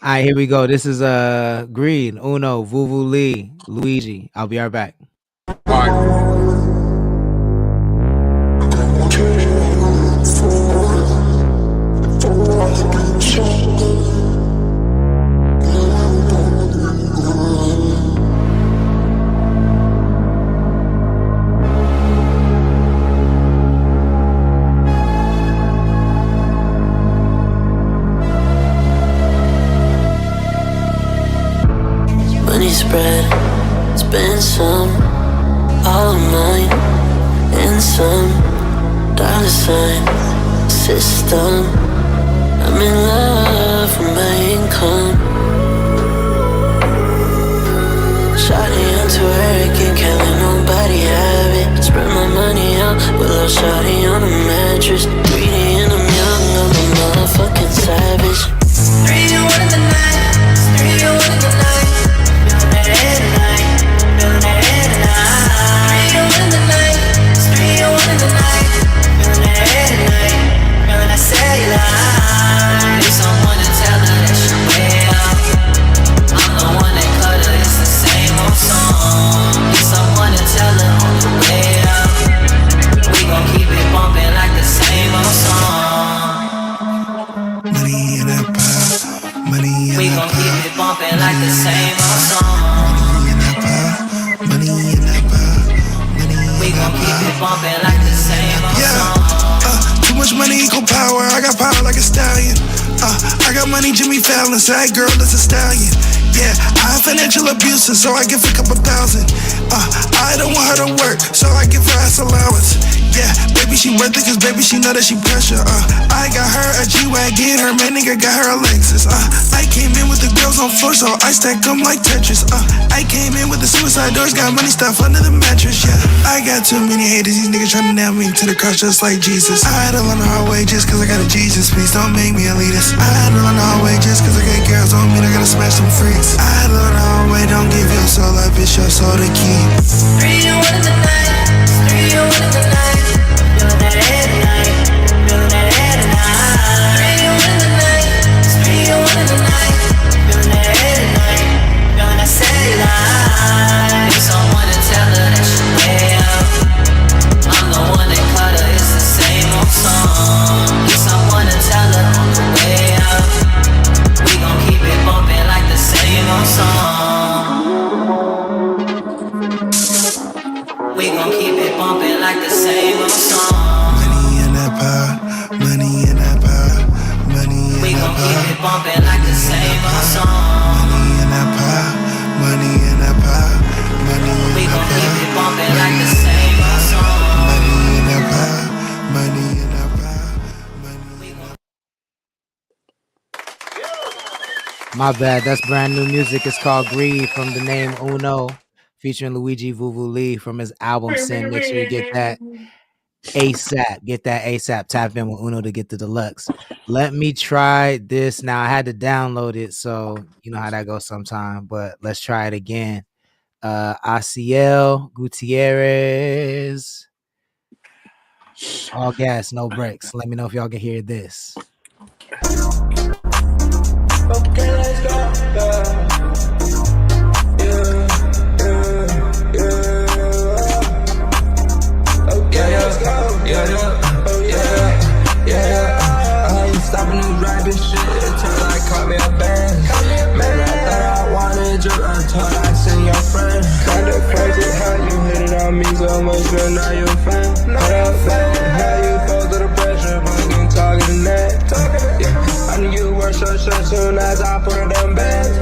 right, here we go. This is Green, Uno, Vuvu Lee, Luigi. I'll be right back. All right. Spread, spend some, all of mine, and some dollar sign system. I'm in love with my income. Shawty, I'm twerking, can't let nobody have it. Spread my money out with a shawty on a mattress. Greedy and I'm young, I'm a motherfucking savage. 3 in the night, 3 in the night. Like the same old song. Money in that pot. We gon' keep it bumpin' like the same old song. Too much money equal power. I got power like a stallion. I got money, Jimmy Fallon. Side girl, that's a stallion. Yeah, I have financial abuses, so I give a couple thousand. I don't want her to work, so I give her ass allowance. Yeah, baby, she worth it, cause baby, she know that she pressure. I got her a G-Wagon, her man nigga got her a Lexus. I came in with the girls on floor, so I stack them like Tetris. I came in with the suicide doors, got money stuff under the mattress, yeah. I got too many haters, these niggas tryna nail me to the cross just like Jesus. I had to learn the hard way just cause I got a Jesus, please don't make me a elitist. I had to learn the hard way just cause I got girls on me, I gotta smash some freaks. I had to learn the hard way, don't give your soul up, it's your soul to keep. 3 and 1 in the night, 3 and 1 in the night. Feeling that air tonight, feeling that air tonight. 3 and 1 in the night, 3 and 1 in the night. Feeling that air tonight, feeling that cellulite. Need someone to tell her that she way up. I'm the one that caught her, it's the same old song. Need someone to tell her on the way up. We gon' keep it bumpin' like the same old song. We gon' keep it bumpin' like the same old song. Money in that pot, money in that pot, money in We that gon' pot. keep it bumpin' like the same old song. Money in that pot, money in that pot, money in We that gon' keep it pot, bumpin' like the same old song. money in that pot, money in that pot, money in that pot. My bad. That's brand new music. It's called Greed from the name Uno, featuring Luigi Vuvu Lee from his album Sin. Make sure you get that ASAP. Get that ASAP. Tap in with Uno to get the deluxe. Let me try this. Now I had to download it, so you know how that goes sometime, but let's try it again. ACL Gutierrez. All gas, no brakes. Let me know if y'all can hear this. Okay, let's go. Okay, let's go. I ain't stopping this rapping shit until I caught me a band. Man, I thought I wanted you until I seen your friend. Kinda crazy how you hit it on me so much, but now you a fan. How you fall to the pressure, fucking talking that. Yeah, I knew you were so soon as I put it on bands.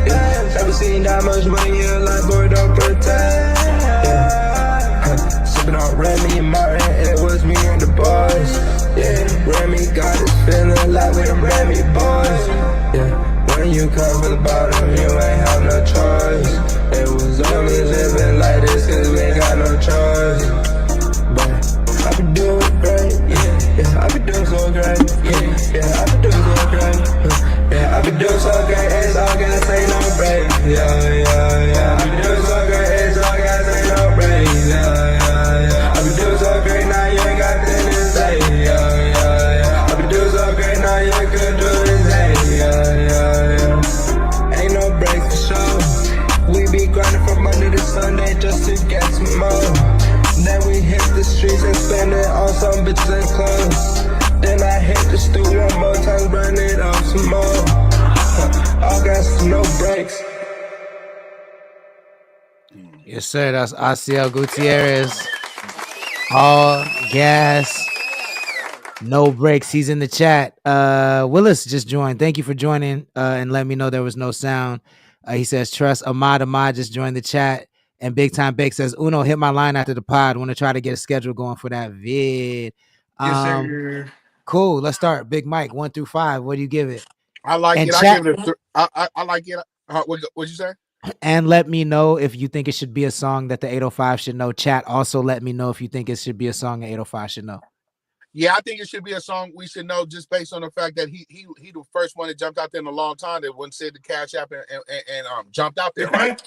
Yeah, never seen that much money in your life, boy, don't pretend. Yeah, sipping on Remy and Martin, it was me and the boys. Yeah, Remy got his feeling like we the Remy boys. Yeah, when you come from the bottom, you ain't have no choice. It was only living like this cause we ain't got no choice. But I been doing great, yeah, I been doing so great, yeah, I been doing so great, yeah, I been doing so great, it's all gas, ain't no break, yeah, I been doing so great, it's all gas, ain't no break, yeah, I been doing so great, now you ain't got nothing to say, yeah, I been doing so great, now you could do this, yeah, ain't no break for sure, we be grinding from Monday to Sunday just to get some more. Then we hit the streets and spend it on some bitches and clothes. Then I hit the studio one more time, burn it up some more. All gas, no brakes. Yes, sir. That's ACL Gutierrez. All gas, no breaks. He's in the chat. Willis just joined. Thank you for joining and let me know there was no sound. He says, trust Ahmad just joined the chat. And Big Time Bake says, Uno, hit my line after the pod. Want to try to get a schedule going for that vid. Yes, sir. Cool. Let's start. Big Mike, 1 through 5. What do you give it? I like and it. Chat, I give it I like it. What'd you say? And let me know if you think it should be a song that the 805 should know. Chat, also let me know if you think it should be a song the 805 should know. Yeah, I think it should be a song we should know just based on the fact that he the first one that jumped out there in a long time that wouldn't say the Cash App and jumped out there, right?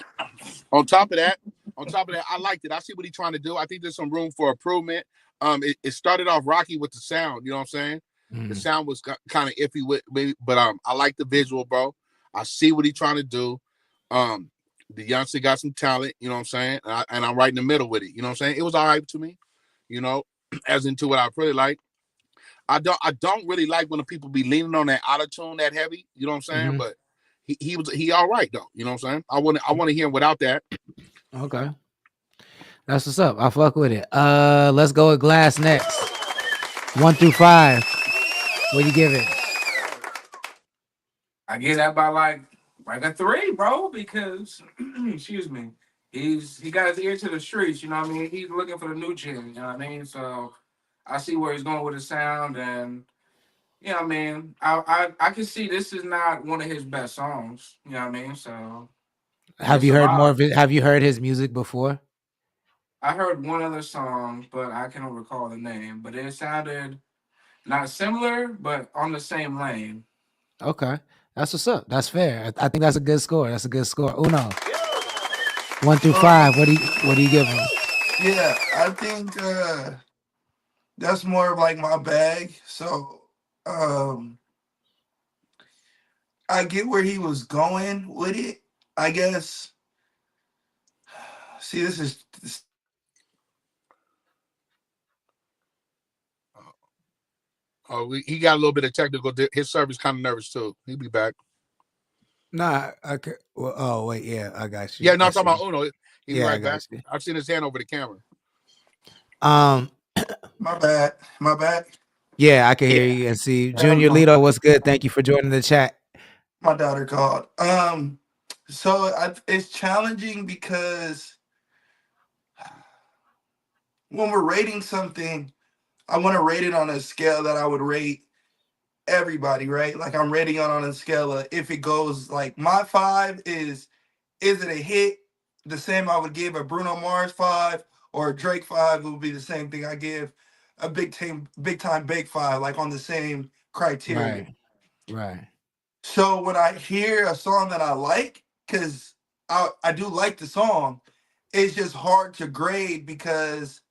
On top of that, I liked it. I see what he's trying to do. I think there's some room for improvement. It started off rocky with the sound, you know what I'm saying? The sound was kind of iffy with me, but I like the visual, bro. I see what he's trying to do. The youngster got some talent, you know what I'm saying? And I'm right in the middle with it, you know what I'm saying? It was all right to me, you know, as into what I really like. I don't really like when the people be leaning on that auto-tune that heavy, you know what I'm saying? But he all right though, you know what I'm saying? I want to hear him without that. Okay. That's what's up. I fuck with it. Let's go with Glass next. 1 through 5. What do you give it? I give that by like a 3, bro, because excuse me. he got his ear to the streets. You know what I mean? He's looking for the new gen. You know what I mean? So I see where he's going with his sound, and you know what I mean. I can see this is not one of his best songs. You know what I mean? So Have it's you a heard more vibe. of it? Have you heard his music before? I heard one other song, but I cannot recall the name. But it sounded not similar, but on the same lane. Okay, that's what's up. That's fair. I think that's a good score. That's a good score. Uno, 1 through 5. What do you give him? Yeah, I think that's more of like my bag. So um I get where he was going with it. I guess. See, this Oh, he got a little bit of technical. His server's kind of nervous too. He'll be back. Nah, okay. Well, oh wait, yeah, I got you. Yeah, no, I I'm talking see. about Uno. He'll be Yeah, I right got back. you. I've seen his hand over the camera. Um, my bad. My bad. yeah, I can hear Yeah. you and see. That was Junior Lito, what's good? Thank you for joining the chat. my daughter called. So it's challenging because when we're rating something, I want to rate it on a scale that I would rate everybody, right? Like I'm rating it on a scale of if it goes like my 5 is it a hit? The same I would give a Bruno Mars 5 or a Drake 5 would be the same thing I give a big time big 5, like on the same criteria. Right, right. So when I hear a song that I like, because I do like the song, it's just hard to grade because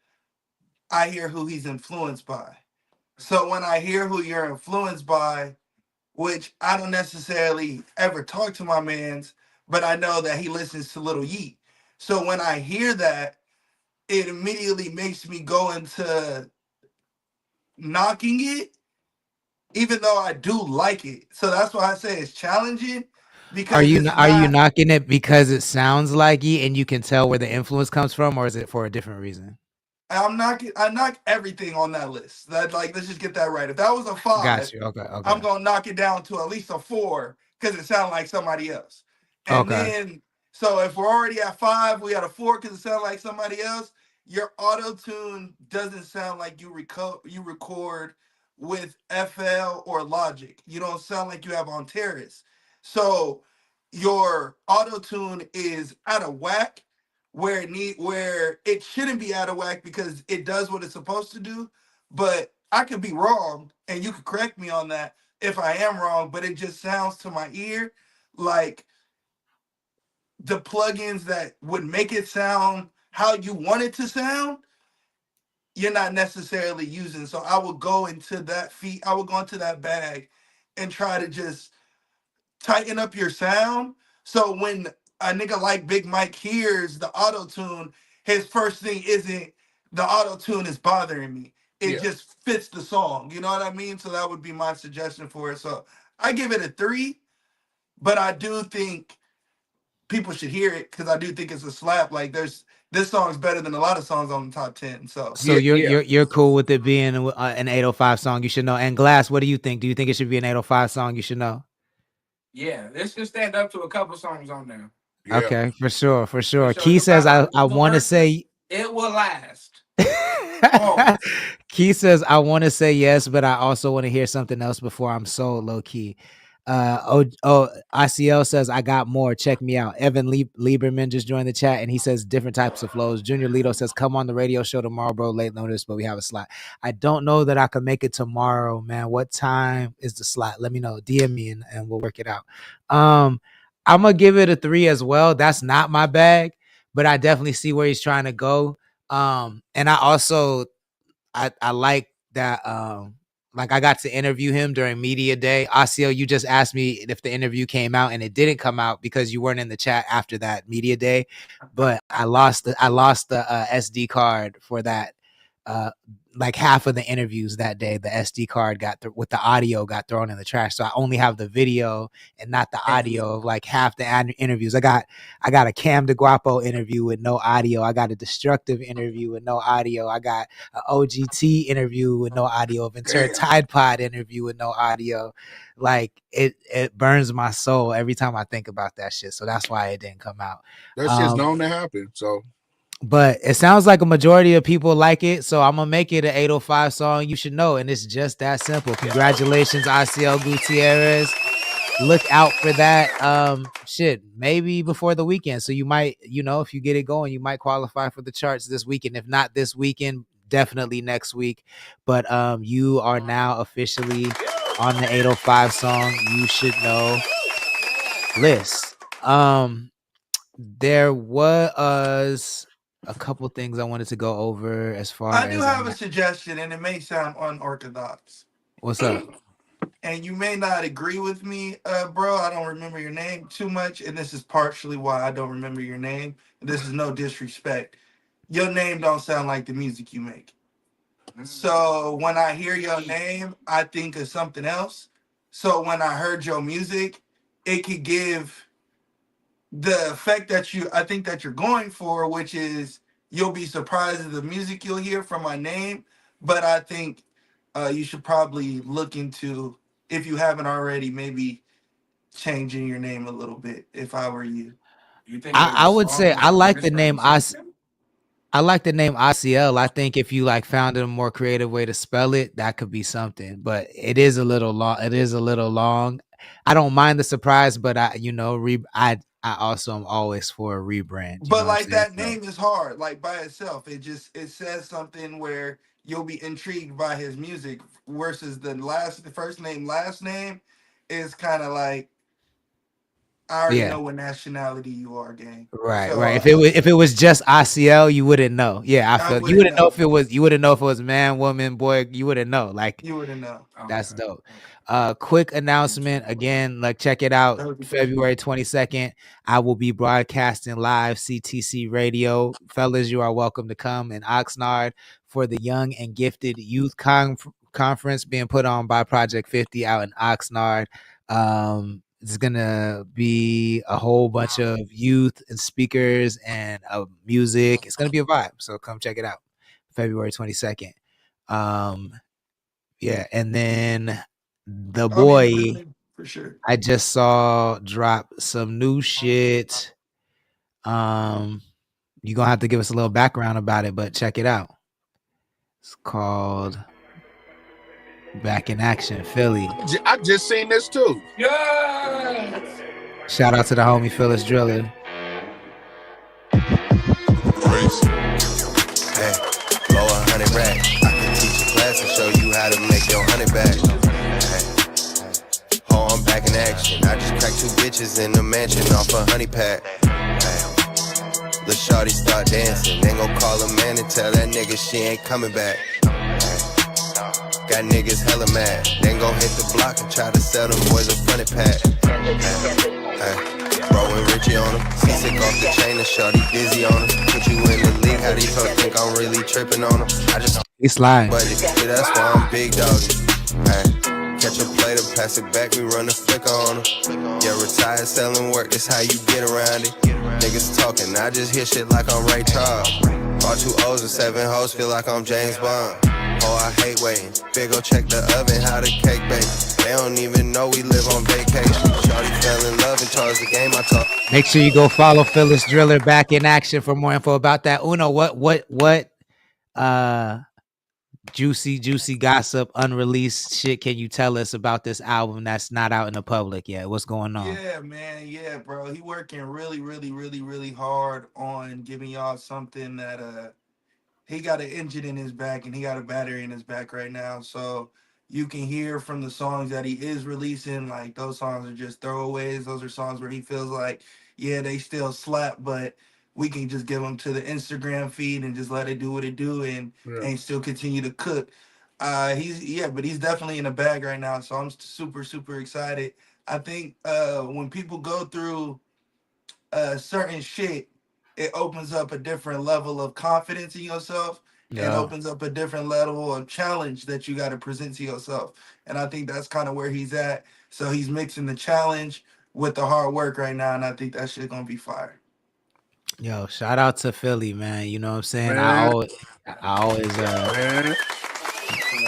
I hear who he's influenced by. So when I hear who you're influenced by, which I don't necessarily ever talk to my man's, but I know that he listens to Little Yeet. So when I hear that, it immediately makes me go into knocking it, even though I do like it. So that's why I say it's challenging Are because you it's are you not. knocking it because it sounds like it and you can tell where the influence comes from, or is it for a different reason? I knock everything on that list. That like let's just get that right. If that was a Got 5, you. Okay, I'm okay, gonna knock it down to at least a 4 because it sounds like somebody else. And okay. then so if we're already at 5, we got a 4 because it sounds like somebody else. Your auto tune doesn't sound like you record with FL or Logic. You don't sound like you have on Terrace. So your auto tune is out of whack where it shouldn't be out of whack because it does what it's supposed to do. But I could be wrong, and you could correct me on that if I am wrong. But it just sounds to my ear like the plugins that would make it sound how you want it to sound. You're not necessarily using. So I would go into that I would go into that bag and try to just tighten up your sound. So when a nigga like Big Mike hears the auto tune, his first thing isn't the auto tune is bothering me. It Yeah. just fits the song. You know what I mean? So that would be my suggestion for it. So I give it a 3, but I do think people should hear it because I do think it's a slap. Like this song's better than a lot of songs on the top 10. So So you're cool with it being an 805 song you should know. And Glass, what do you think? Do you think it should be an 805 song you should know? Yeah, this can stand up to a couple songs on there. Yeah. Okay, for sure, for For sure. sure. Key No says matter I the want to verses, say it will last. Pause. Key says I want to say yes, but I also want to hear something else before I'm sold. Low key. ICL says I got more. Check me out. Evan Lieberman just joined the chat and he says different types of flows. Junior Lito says come on the radio show tomorrow, bro. Late notice, but we have a slot. I don't know that I can make it tomorrow, man. What time is the slot? Let me know. DM me and we'll work it out. I'm gonna give it a 3 as well. That's not my bag, but I definitely see where he's trying to go. And I also I like that like I got to interview him during media day. Asio, you just asked me if the interview came out and it didn't come out because you weren't in the chat after that media day, but I lost the SD card for that uh like half of the interviews that day, the SD card with the audio got thrown in the trash. So I only have the video and not the audio of like half the interviews. I got a Cam DeGuapo interview with no audio. I got a Destructive interview with no audio. I got an OGT interview with no audio. Ventura Tide Pod interview with no audio. Like it burns my soul every time I think about that shit. So that's why it didn't come out. That shit's known to happen. So, but it sounds like a majority of people like it, so I'm gonna make it an 805 song you should know, and it's just that simple. Congratulations, ICL Gutierrez. Look out for that shit maybe before the weekend. So you might, if you get it going, you might qualify for the charts this weekend. If not this weekend, definitely next week. But you are now officially on the 805 song you should know list. There was a couple things I wanted to go over as far as I do have a suggestion, and it may sound unorthodox. What's up? And you may not agree with me, bro. I don't remember your name too much, and this is partially why I don't remember your name. This is no disrespect. Your name don't sound like the music you make. So when I hear your name, I think of something else. So when I heard your music, it could give the effect that I think that you're going for, which is you'll be surprised at the music you'll hear from my name. But I think you should probably look into, if you haven't already, maybe changing your name a little bit. If I were you, I would say I like the name I like the name ICL. I think if you like found a more creative way to spell it, that could be something. But it is a little long. I don't mind the surprise, but I also am always for a rebrand. but like that name is hard, like by itself. It says something where you'll be intrigued by his music versus the first name, last name is kind of like, I already know what nationality you are, gang. Right, So, right. If it was just ICL, you wouldn't know. Yeah, I feel you wouldn't know if it was. You wouldn't know if it was man, woman, boy. You wouldn't know. Like you wouldn't know. That's dope. Quick announcement again. Like check it out. February 22nd, I will be broadcasting live CTC Radio. Fellas, you are welcome to come in Oxnard for the Young and Gifted Youth Conference being put on by Project 50 out in Oxnard. It's gonna be a whole bunch of youth and speakers and music. It's gonna be a vibe. So come check it out. February 22nd. Yeah, and then the boy for sure. I just saw drop some new shit. You're gonna have to give us a little background about it, but check it out. It's called Back in Action Philly. I just seen this too. Yes. Shout out to the homie Phyllis Driller. Hey, blow 100 racks. I can teach a class and show you how to make your 100 back. Hey, oh, I'm back in action. I just cracked 2 bitches in the mansion off a honey pack. Hey, the shawty start dancing. Then go call a man and tell that nigga she ain't coming back. Got niggas hella mad. Then go hit the block and try to sell them boys a funny pack. Bro and Richie on him. Seasick off the chain and shorty dizzy on him. Put you in the league, how these hoes think I'm really tripping on them. I just He's lying. But yeah, that's why I'm big doggy. Catch a plate and pass it back, we run the flicker on them. Yeah, retired selling work, that's how you get around it. Niggas talking, I just hear shit like I'm Ray Charles. All 2 O's and 7 hoes, feel like I'm James Bond. Oh, I hate waiting. Big go check the oven, how the cake bake. They don't even know we live on vacation. Shorty fell in love and charged the game I talk. Make sure you go follow Phyllis Driller Back in Action for more info about that. Uno, what juicy gossip, unreleased shit can you tell us about this album that's not out in the public yet? What's going on? Yeah, man. Yeah, bro. He working really hard on giving y'all something that he got an engine in his back and he got a battery in his back right now. So you can hear from the songs that he is releasing, like those songs are just throwaways. Those are songs where he feels like, yeah, they still slap, but we can just give them to the Instagram feed and just let it do what it do and still continue to cook. But he's definitely in the bag right now. So I'm super excited. I think when people go through certain shit, it opens up a different level of confidence in yourself. and Yeah. opens up a different level of challenge that you got to present to yourself. And I think that's kind of where he's at. So he's mixing the challenge with the hard work right now, and I think that shit gonna be fire. Yo, shout out to Philly, man. You know what I'm saying? Man, I always man,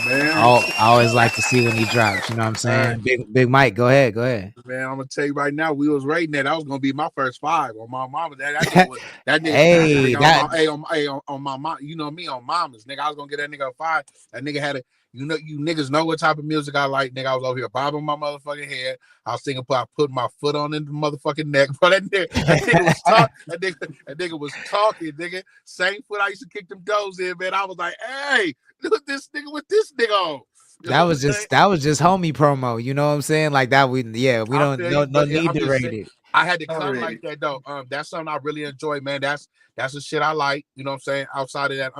man. I always like to see when he drops. You know what I'm Hey, saying? Big Mike, go ahead, go ahead. man, I'm gonna tell you right now, we was rating that. That was gonna be my first 5 on my mama. That nigga was that nigga. Hey, Nigga on that my on my mom. You know me on mamas, nigga. I was gonna get that nigga a 5. That nigga had a. You know, you niggas know what type of music I like, nigga. I was over here bobbing my motherfucking head. I was thinking, I put my foot on in the motherfucking neck. But that nigga was talking. That nigga was talking, nigga. Same foot I used to kick them doors in, man. I was like, hey, look at this nigga with this nigga on. You know that what I'm was saying? just homie promo. You know what I'm saying? Like that. We I don't feel you, no but need I'm to just rate saying it. I had to Not come like ready. that though. That's something I really enjoy, man. That's the shit I like. You know what I'm saying? Outside of that,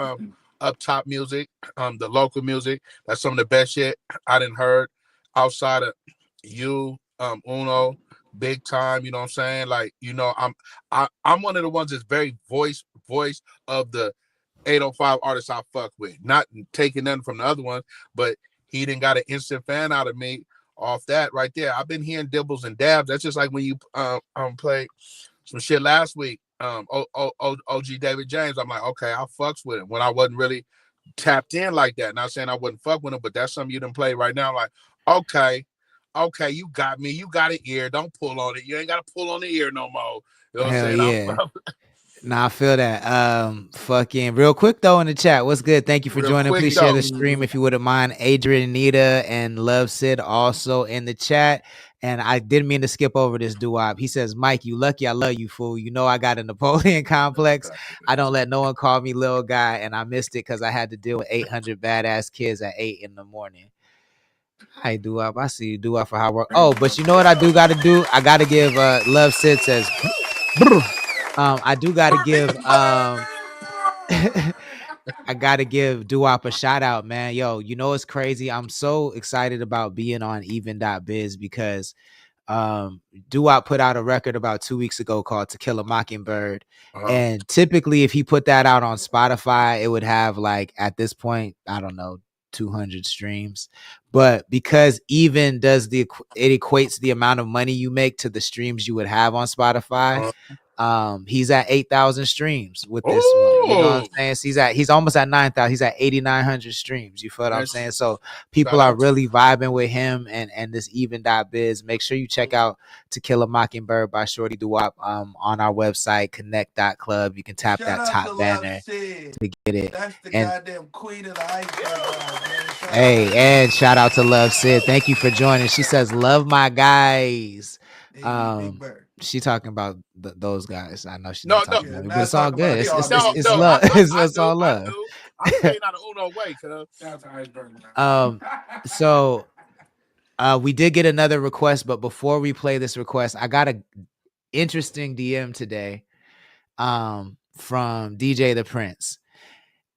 up top music, the local music. That's some of the best shit I done heard. Outside of you, Uno, big time. You know what I'm saying? Like, you know, I'm one of the ones that's very voice of the 805 artists I fuck with. Not taking nothing from the other ones, but he didn't got an instant fan out of me off that right there. I've been hearing dibbles and dabs. That's just like when you played some shit last week. OG David James. I'm like, okay, I fucks with him when I wasn't really tapped in like that. Not saying I wouldn't fuck with him, but that's something you didn't play right now. I'm like, okay, you got me. You got an ear. Don't pull on it. You ain't got to pull on the ear no more. You know what I'm Hell saying? yeah. Nah, I feel that. Fucking real quick though in the chat. What's good? Thank you for Real joining. quick Please share though. the stream if you wouldn't mind. Adrian, Anita, and Love Sid also in the chat. And I didn't mean to skip over this doo-wop. He says, Mike, you lucky I love you, fool. You know I got a Napoleon complex. I don't let no one call me little guy, and I missed it because I had to deal with 800 badass kids at 8 in the morning. Hi, doo-wop. I see you, doo-wop, for hard work. Oh, but you know what I do got to do? I got to give Love Sid says, I do got to give I gotta give Doo-Wop a shout out, man. Yo, you know it's crazy. I'm so excited about being on even.biz because Doo-Wop put out a record about 2 weeks ago called To Kill a Mockingbird. And typically if he put that out on Spotify, it would have like at this point, I don't know, 200 streams. But because even does it equates the amount of money you make to the streams you would have on Spotify. He's at 8,000 streams with this one. You know what I'm saying? So he's almost at 9,000. He's at 8,900 streams. You feel what I'm saying? So people are really vibing with him and this even.biz. Make sure you check out To Kill a Mockingbird by Shorty Doo-Wop on our website, connxct.club. You can tap Shout that out to top Love banner Sid. to get it. That's the And goddamn queen of the iceberg, man. hey, and shout out to Love Sid. Thank you for joining. She says, love my guys. Hey, Big Bird. She talking about those guys. I know she's No, not talking about me, but it's all talking about good. y'all It's niggas. love. It's all I love. knew. I'm staying out of Uno way, cuz. So we did get another request, but before we play this request, I got a interesting DM today from DJ the Prince.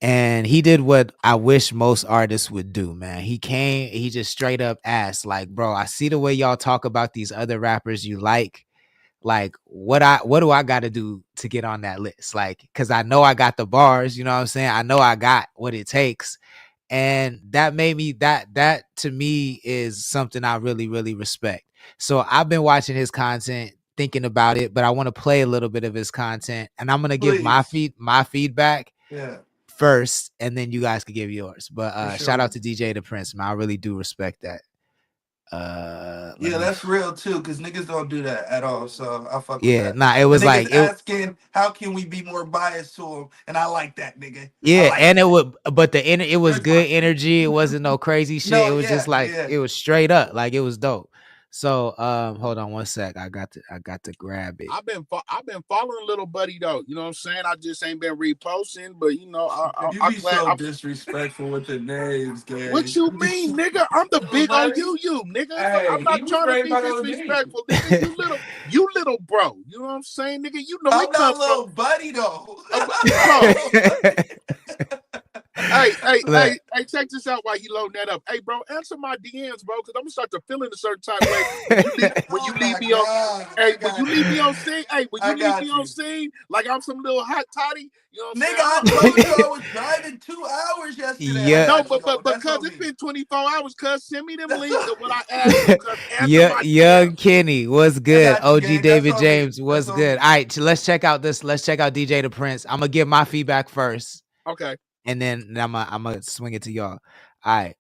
And he did what I wish most artists would do, man. He just straight up asked, like, bro, I see the way y'all talk about these other rappers you like. Like, what do I got to do to get on that list? Like, because I know I got the bars, you know what I'm saying? I know I got what it takes. And that made me, that to me is something I really, really respect. So I've been watching his content, thinking about it, but I want to play a little bit of his content. And I'm going to give my feedback. Yeah. First, and then you guys could give yours. But sure. Shout out to DJ the Prince, man. I really do respect that. Yeah, that's real too, because niggas don't do that at all. So I fuck with that. Nah, it was like asking, how can we be more biased to him? And I like that, nigga. Yeah, like and it was good energy. It wasn't no crazy shit. It was just like it was straight up, like it was dope. So hold on one sec. I got to grab it. I've been following little buddy though. You know what I'm saying? I just ain't been reposting, but you know, I'm so disrespectful with the names, gang. What you mean, nigga? I'm the big on you, nigga. Hey, I'm not trying to be disrespectful, nigga. You little bro. You know what I'm saying, nigga? You know I'm not little buddy though. Hey, check this out while you loading that up. Hey, bro, answer my DMs, bro, because I'm gonna start to feel in a certain type way when you Oh leave my me on. god, Hey, I when you got leave you. me on scene, hey, when I you leave me got on you. scene, like I'm some little hot toddy, you know what I'm Nigga, saying? I told you I was driving 2 hours yesterday. I Yeah, No, got you though. but That's cuz on it's me. been 24 hours, cuz send me them That's links on of what me. I asked you, cuz answer yeah, my young DMs. Kenny, what's I good? got you, OG gang. That's David on me. James, That's what's on good? me. All right, let's check out this. Let's check out DJ the Prince. I'm gonna give my feedback first, Okay. and then I'm gonna swing it to y'all. All right.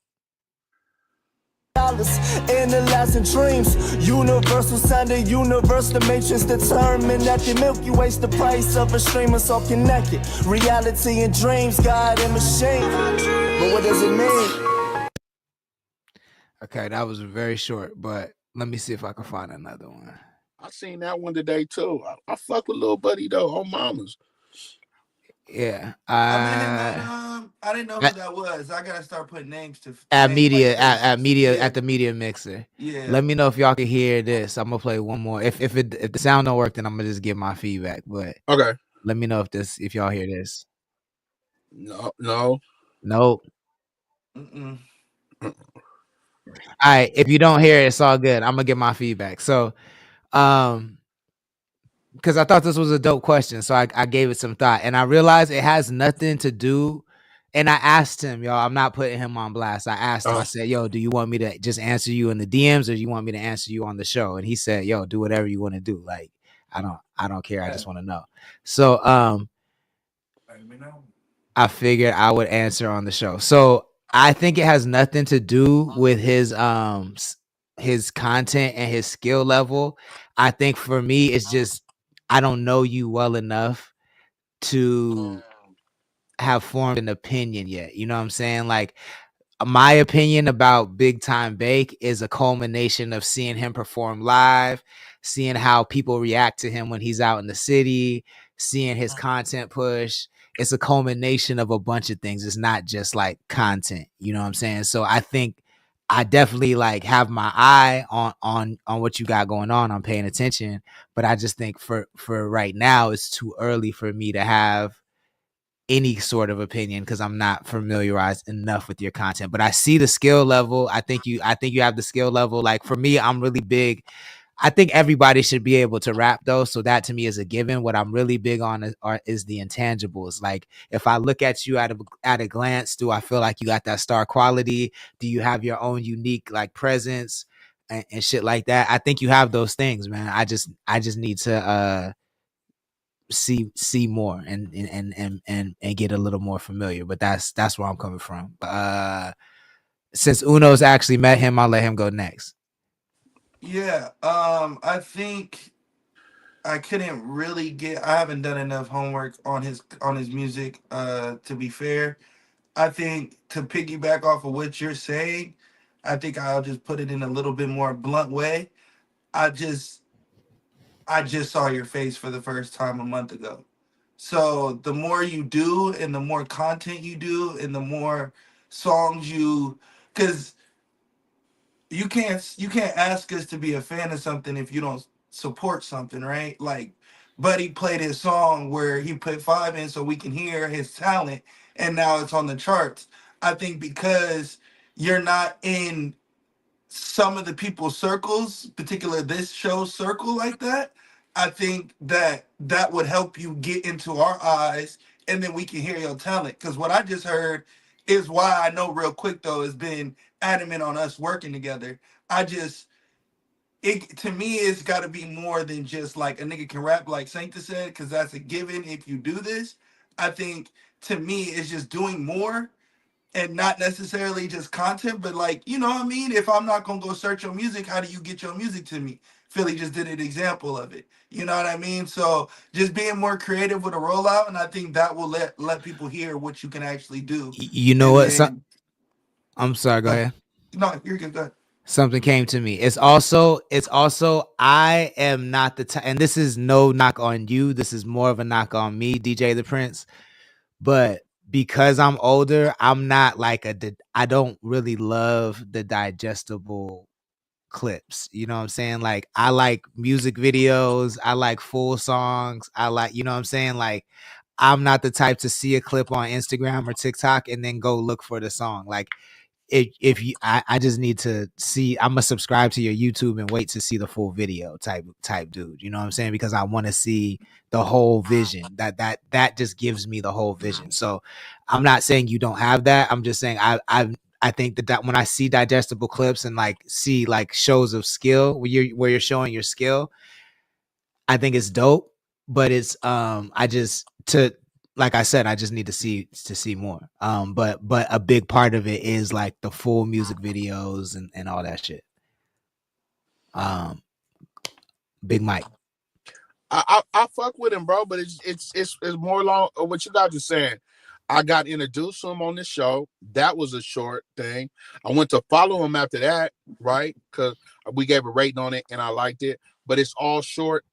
Analyzing dreams, universal sound, the universe, the matrix determined that the Milky Way's the price of a stream. It's all connected. Reality and dreams, God and machine. But what does it mean? Okay, that was very short, but let me see if I can find another one. I seen that one today too. I fuck with little buddy though, on mamas. Yeah. I met him at I didn't know who At, that was. I gotta start putting names to at names like media faces. Yeah, at the media mixer. yeah. Let me know if y'all can hear this. I'm gonna play one more. If the sound don't work, then I'm gonna just give my feedback. But Okay. let me know if y'all hear this. No. Nope. Mm-mm. All right. If you don't hear it, it's all good. I'm gonna give my feedback. So because I thought this was a dope question, so I gave it some thought, and I realized it has nothing to do. And I asked him, y'all. I'm not putting him on blast. I asked him. I said, "Yo, do you want me to just answer you in the DMs, or do you want me to answer you on the show?" And he said, "Yo, do whatever you want to do. Like, I don't care. I just want to know." So, Let me know. I figured I would answer on the show. So I think it has nothing to do with his content and his skill level. I think for me, it's just I don't know you well enough to have formed an opinion yet. You know what I'm saying? Like my opinion about Big Time Bake is a culmination of seeing him perform live, seeing how people react to him when he's out in the city, seeing his content push. It's a culmination of a bunch of things. It's not just like content, you know what I'm saying? So I think I definitely like have my eye on what you got going on. I'm paying attention, but I just think for right now it's too early for me to have any sort of opinion because I'm not familiarized enough with your content. But I see the skill level. I think you have the skill level. Like for me, I'm really big. I think everybody should be able to rap though. So that to me is a given. What I'm really big on is the intangibles. Like if I look at you at a glance, do I feel like you got that star quality? Do you have your own unique like presence and shit like that? I think you have those things, man. I just need to see more and get a little more familiar. But that's where I'm coming from. Since Uno's actually met him, I'll let him go next. Yeah. I think I couldn't really get. I haven't done enough homework on his music. To be fair, I think to piggyback off of what you're saying, I think I'll just put it in a little bit more blunt way. I just I just saw your face for the first time a month ago. So the more you do and the more content you do and the more songs you, because you can't ask us to be a fan of something if you don't support something, right? Like Buddy played his song where he put five in so we can hear his talent and now it's on the charts. I think because you're not in some of the people's circles, particular this show's circle like that, I think that that would help you get into our eyes and then we can hear your talent. Because what I just heard is why I know real quick though has been adamant on us working together. I just it to me it's got to be more than just like a nigga can rap like Sancta said because that's a given if you do this. I think to me it's just doing more and not necessarily just content, but like, you know what I mean? If I'm not gonna go search your music, how do you get your music to me? Philly just did an example of it. You know what I mean? So just being more creative with a rollout, and I think that will let people hear what you can actually do. You know And what? then I'm sorry. Go ahead. no, you're good. Go ahead. Something came to me. It's also I am not the type, and this is no knock on you. This is more of a knock on me, DJ the Prince. But because I'm older, I'm not like I don't really love the digestible clips. You know what I'm saying? Like I like music videos, I like full songs. I like, you know what I'm saying? Like I'm not the type to see a clip on Instagram or TikTok and then go look for the song. Like if you, I just need to see. I'm gonna subscribe to your YouTube and wait to see the full video type dude. You know what I'm saying? Because I want to see the whole vision. That just gives me the whole vision. So I'm not saying you don't have that. I'm just saying I think that when I see digestible clips and like see like shows of skill where you're showing your skill, I think it's dope. But it's I just to like I said, I just need to see more. But a big part of it is like the full music videos and all that shit. Big Mike. I fuck with him, bro, but it's more long. What you guys are saying. I got introduced to him on this show. That was a short thing. I went to follow him after that, right? Because we gave a rating on it and I liked it. But it's all short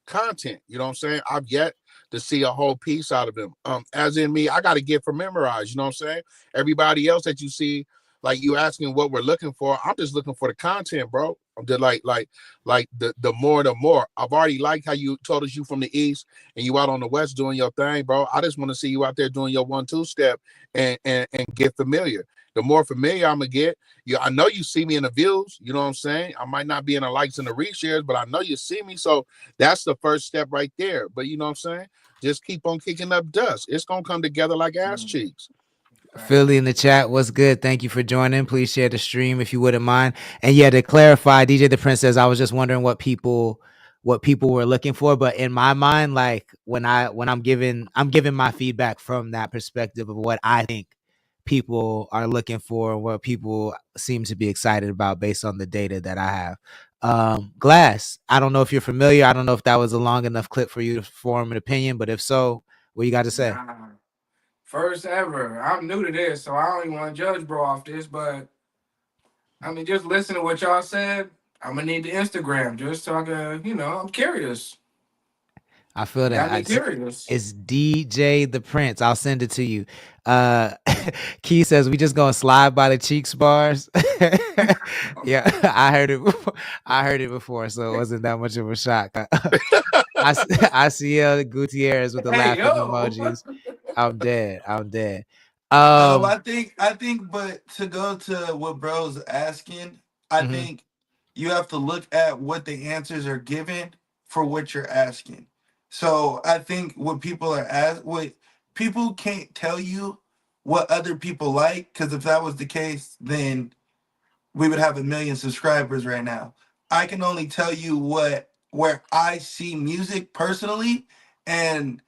content. You know what I'm saying? I've yet to see a whole piece out of him. As in me, I got to get for memorized. You know what I'm saying? Everybody else that you see, like you asking what we're looking for, I'm just looking for the content, bro. I'm just like the more the more. I've already liked how you told us you from the East and you out on the West doing your thing, bro. I just want to see you out there doing your 1-2 step and get familiar. The more familiar I'm gonna get, I know you see me in the views. You know what I'm saying? I might not be in the likes and the reshares, but I know you see me. So that's the first step right there. But you know what I'm saying? Just keep on kicking up dust. It's gonna come together like ass cheeks. Philly in the chat, what's good? Thank you for joining. Please share the stream if you wouldn't mind. And yeah, to clarify, DJ the Prince says I was just wondering what people were looking for. But in my mind, like when I'm giving my feedback from that perspective of what I think people are looking for and what people seem to be excited about based on the data that I have. Glass, I don't know if you're familiar. I don't know if that was a long enough clip for you to form an opinion, but if so, what you got to say? Nah. First ever. I'm new to this, so I don't even want to judge bro off this, but I mean, just listen to what y'all said. I'm gonna need the Instagram just so I can, I'm curious. I feel that. I'm curious. It's DJ the Prince. I'll send it to you. Key says we just gonna slide by the Cheeks bars. Yeah, I heard it. I heard it before, so it wasn't that much of a shock. I see Gutierrez with the laughing emojis. I'm dead. I think, but to go to what bro's asking, I think you have to look at what the answers are given for what you're asking. So I think what people can't tell you what other people like, because if that was the case, then we would have 1 million subscribers right now. I can only tell you where I see music personally and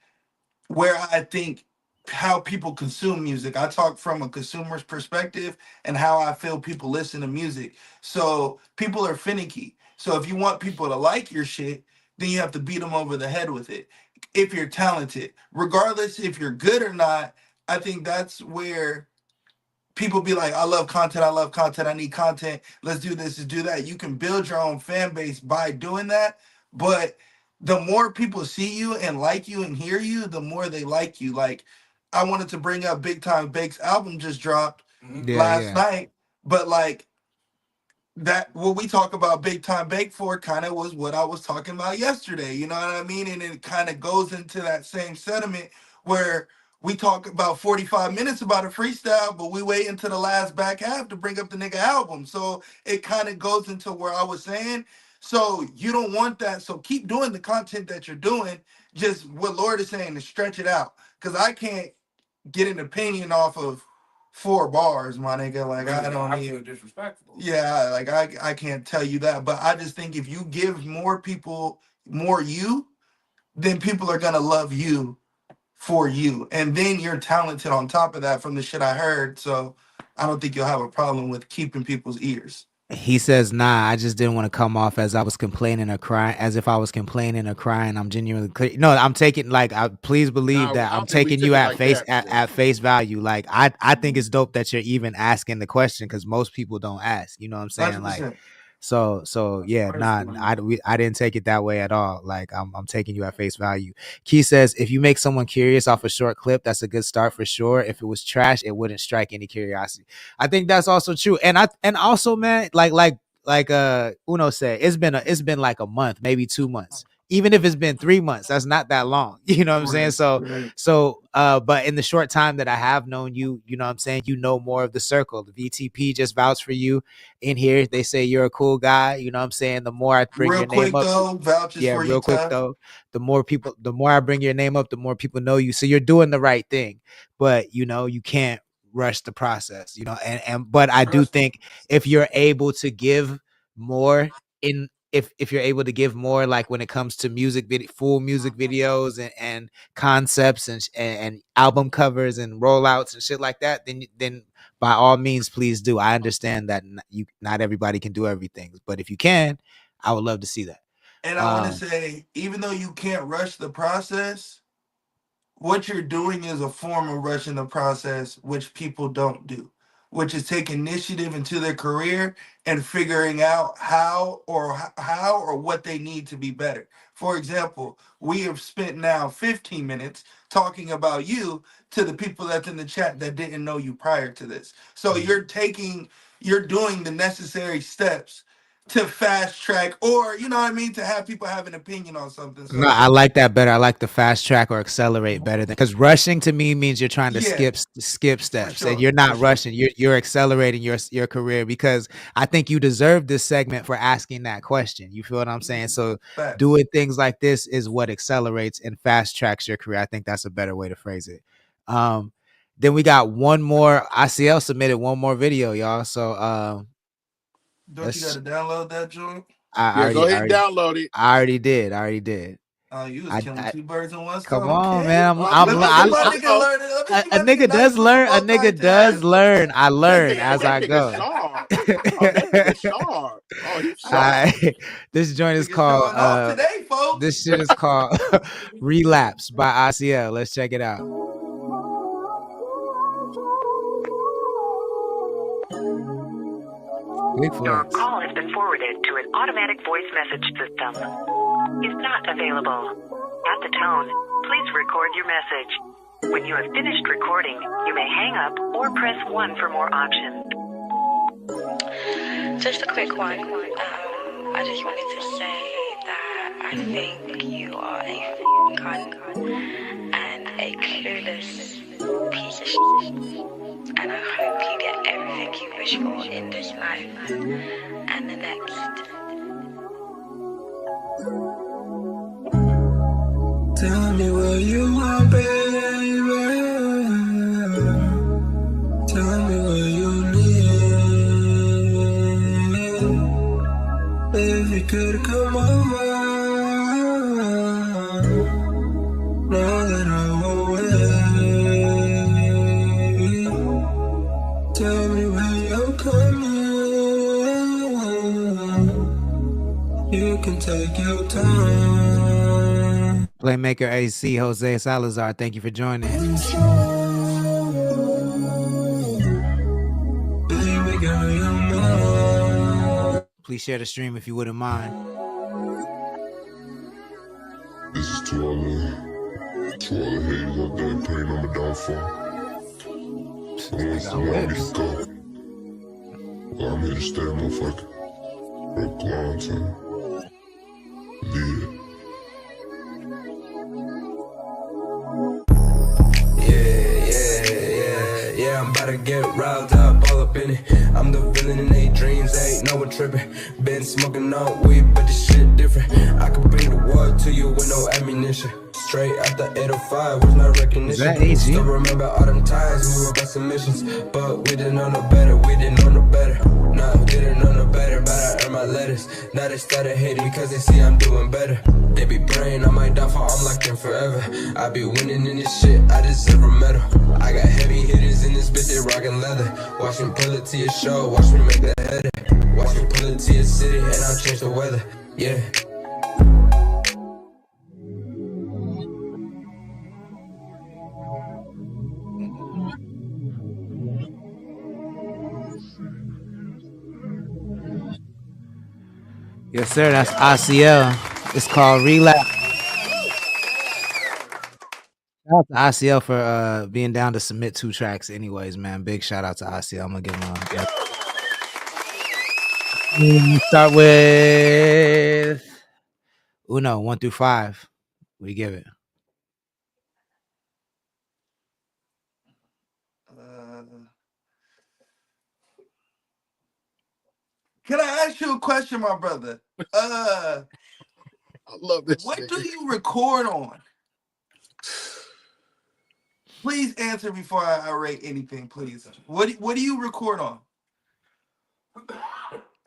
where I think how people consume music. I talk from a consumer's perspective and how I feel people listen to music. So people are finicky. So if you want people to like your shit, then you have to beat them over the head with it. If you're talented, regardless if you're good or not, I think that's where people be like, I love content, I need content, let's do this, let's do that. You can build your own fan base by doing that, but the more people see you and like you and hear you, the more they like you. Like, I wanted to bring up Big Time Bake's album just dropped last night, but like that what we talk about Big Time Bake for kind of was what I was talking about yesterday. You know what I mean? And it kind of goes into that same sentiment where we talk about 45 minutes about a freestyle, but we wait until the last back half to bring up the nigga album. So it kind of goes into where I was saying. So you don't want that. So keep doing the content that you're doing. Just what Lord is saying to stretch it out. Because I can't get an opinion off of 4 bars, my nigga. Like, really, I don't I need feel disrespectful. Yeah, like I can't tell you that, but I just think if you give more people more you, then people are gonna love you for you, and then you're talented on top of that from the shit I heard. So I don't think you'll have a problem with keeping people's ears. He says, nah, I just didn't want to come off as I was complaining or crying, as if I was complaining or crying. I'm genuinely clear. No, I'm taking please believe that I'm taking you at face value. Like I think it's dope that you're even asking the question because most people don't ask. You know what I'm saying? 100%. Like so yeah, I didn't take it that way at all. Like I'm taking you at face value. Key says, if you make someone curious off a short clip, that's a good start for sure. If it was trash, it wouldn't strike any curiosity. I think that's also true. And also, man, like Uno said, it's been like a month, maybe 2 months. even if it's been 3 months, that's not that long. You know what I'm saying? But in the short time that I have known you, you know what I'm saying, you know more of the circle. The VTP just vouched for you in here. They say you're a cool guy. You know what I'm saying? The more I bring Real your name quick up, though, vouches yeah, for you, real quick tough. though, the more I bring your name up, the more people know you. So you're doing the right thing. But you know, you can't rush the process, you know, but I do think if you're able to give more in if you're able to give more, like when it comes to full music videos and concepts and album covers and rollouts and shit like that, then by all means, please do. I understand that not everybody can do everything, but if you can, I would love to see that. And I want to say, even though you can't rush the process, what you're doing is a form of rushing the process, which people don't do, which is take initiative into their career and figuring out how or what they need to be better. For example, we have spent now 15 minutes talking about you to the people that's in the chat that didn't know you prior to this. So you're doing the necessary steps to fast track, or you know what I mean, to have people have an opinion on something. No, So I like that better. I like the fast track or accelerate better than, because rushing to me means you're trying to yeah, skip for steps, and sure, you're for not sure. rushing. You're accelerating your career, because I think you deserve this segment for asking that question. You feel what I'm saying? So Facts. doing things like this is what accelerates and fast tracks your career. I think that's a better way to phrase it. Then we got one more. ICL submitted one more video, y'all. So Don't you got to download that joint? Yeah, go ahead and download it. I already did. Oh, you was killing I two birds in one Come stone. on, Okay. man. Let me see my nigga learn it. Let me see A my nigga nigga does nicely learn. A nigga does multitask. learn. I That learn nigga, as I that nigga go. sharp. Oh, that nigga sharp. Oh, he's sharp. This joint is Nigga called showing off today, folks. this shit is called Relapse by ICL. Let's check it out. Big Your flex. call has been forwarded to an automatic voice message system. Is not available. At the tone, please record your message. When you have finished recording, you may hang up or press 1 for more options. Just a quick one. I just wanted to say that I think you are a cunt and a clueless piece of shit. And I hope you get everything you wish for in this life and the next. Tell me where you are, baby. Tell me where you live. If you could come over, know that I will wait. Tell me where you're coming. You can take your time. Playmaker AC Jose Salazar, thank you for joining. Baby girl, you're mine. Please share the stream if you wouldn't mind. This is to all the haters out there praying on the downfall. I want me to go. Well, I'm here to stay, motherfucker. For a long time. Lead it. Yeah, I'm about to get riled up, all up in it. I'm the villain in their dreams, ain't no one tripping. Been smoking on weed, but this shit different. I can bring the war to you with no ammunition. Straight out the 805, was no recognition. Still remember all them times we were busting missions. But we didn't know no better, we didn't know no better. Nah, we didn't know no better, but I earned my letters. Now they started hating because they see I'm doing better. They be praying on my downfall, I'm locked in forever. I be winning in this shit, I deserve a medal. I got heavy hitters in this bitch, they rockin' leather. Watch me pull it to your show, watch me make that header. Watch me pull it to your city, and I'll change the weather, yeah. Yes, sir. That's ICL. It's called Relapse. Shout out to ICL for being down to submit 2 tracks. Anyways, man, big shout out to ICL. I'm gonna give him a. Start with Uno, 1 through 5. What do you give it? Can I ask you a question, my brother? I love this. What do you record on? Please answer before I rate anything, please. What do you record on?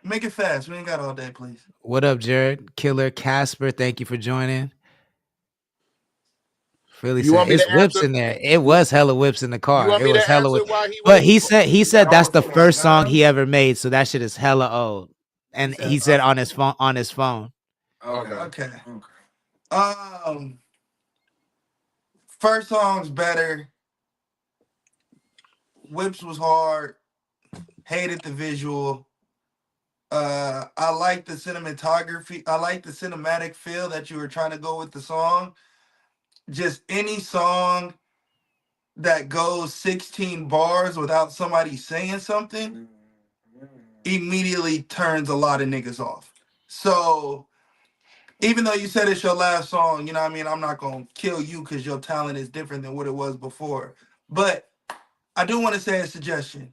Make it fast. We ain't got all day, please. What up, Jared? Killer Casper, thank you for joining. Philly You want said me it's to whips answer? in there. It was hella whips in the car. You want It me was to hella answer whips. why he But was? he said that's the first song he ever made, so that shit is hella old. And he said on his phone. Okay. First song's better. Whips was hard. Hated the visual. I like the cinematography. I like the cinematic feel that you were trying to go with the song. Just any song that goes 16 bars without somebody saying something immediately turns a lot of niggas off. So even though you said it's your last song, you know what I mean? I'm not going to kill you because your talent is different than what it was before. But I do want to say a suggestion.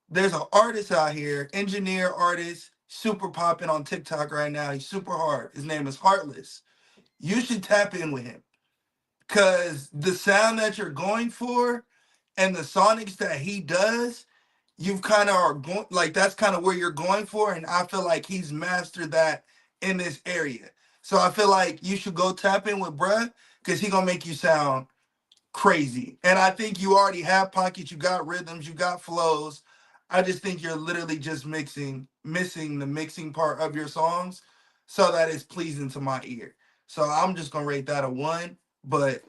There's an artist out here, engineer artist, super popping on TikTok right now. He's super hard. His name is Heartless. You should tap in with him because the sound that you're going for and the sonics that he does, you've kind of are going like that's kind of where you're going for, and I feel like he's mastered that in this area. So I feel like you should go tap in with bruh because he gonna make you sound crazy. And I think you already have pockets, you got rhythms, you got flows. I just think you're literally just missing the mixing part of your songs so that it's pleasing to my ear. So I'm just gonna rate that a 1. But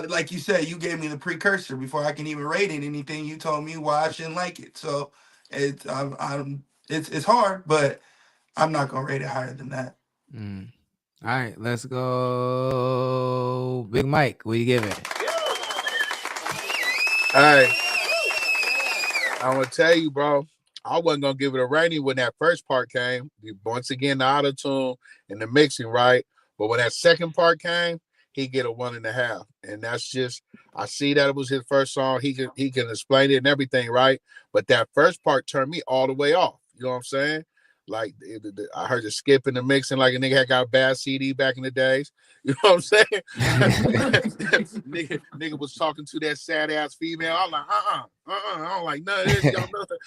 like you said, you gave me the precursor before I can even rate it. Anything you told me why I shouldn't like it. So it's hard, but I'm not gonna rate it higher than that. All right, let's go. Big Mike, what do you give it? Hey, I'm gonna tell you, bro. I wasn't gonna give it a rating when that first part came. Once again, the auto tune and the mixing, right? But when that second part came, he get a 1.5, and that's just I see that it was his first song. He can explain it and everything, right? But that first part turned me all the way off. You know what I'm saying? Like I heard the skip and the mixing like a nigga had got a bad CD back in the days. You know what I'm saying? nigga was talking to that sad ass female. I'm like, I don't like none of this. Y'all know that.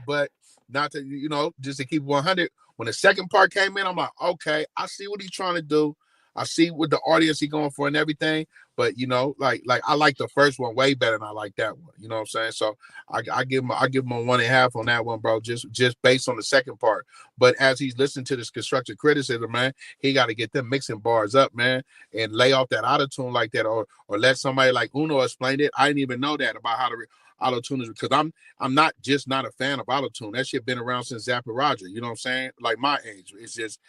But not to, just to keep 100. When the second part came in, I'm like, okay, I see what he's trying to do. I see what the audience he going for and everything. But like I like the first one way better than I like that one. You know what I'm saying? So I give him a 1.5 on that one, bro. Just based on the second part. But as he's listening to this constructive criticism, man, he got to get them mixing bars up, man, and lay off that auto tune like that, or let somebody like Uno explain it. I didn't even know that about how to auto tune is because I'm not a fan of auto tune. That shit been around since Zappa Roger. You know what I'm saying? Like my age, it's just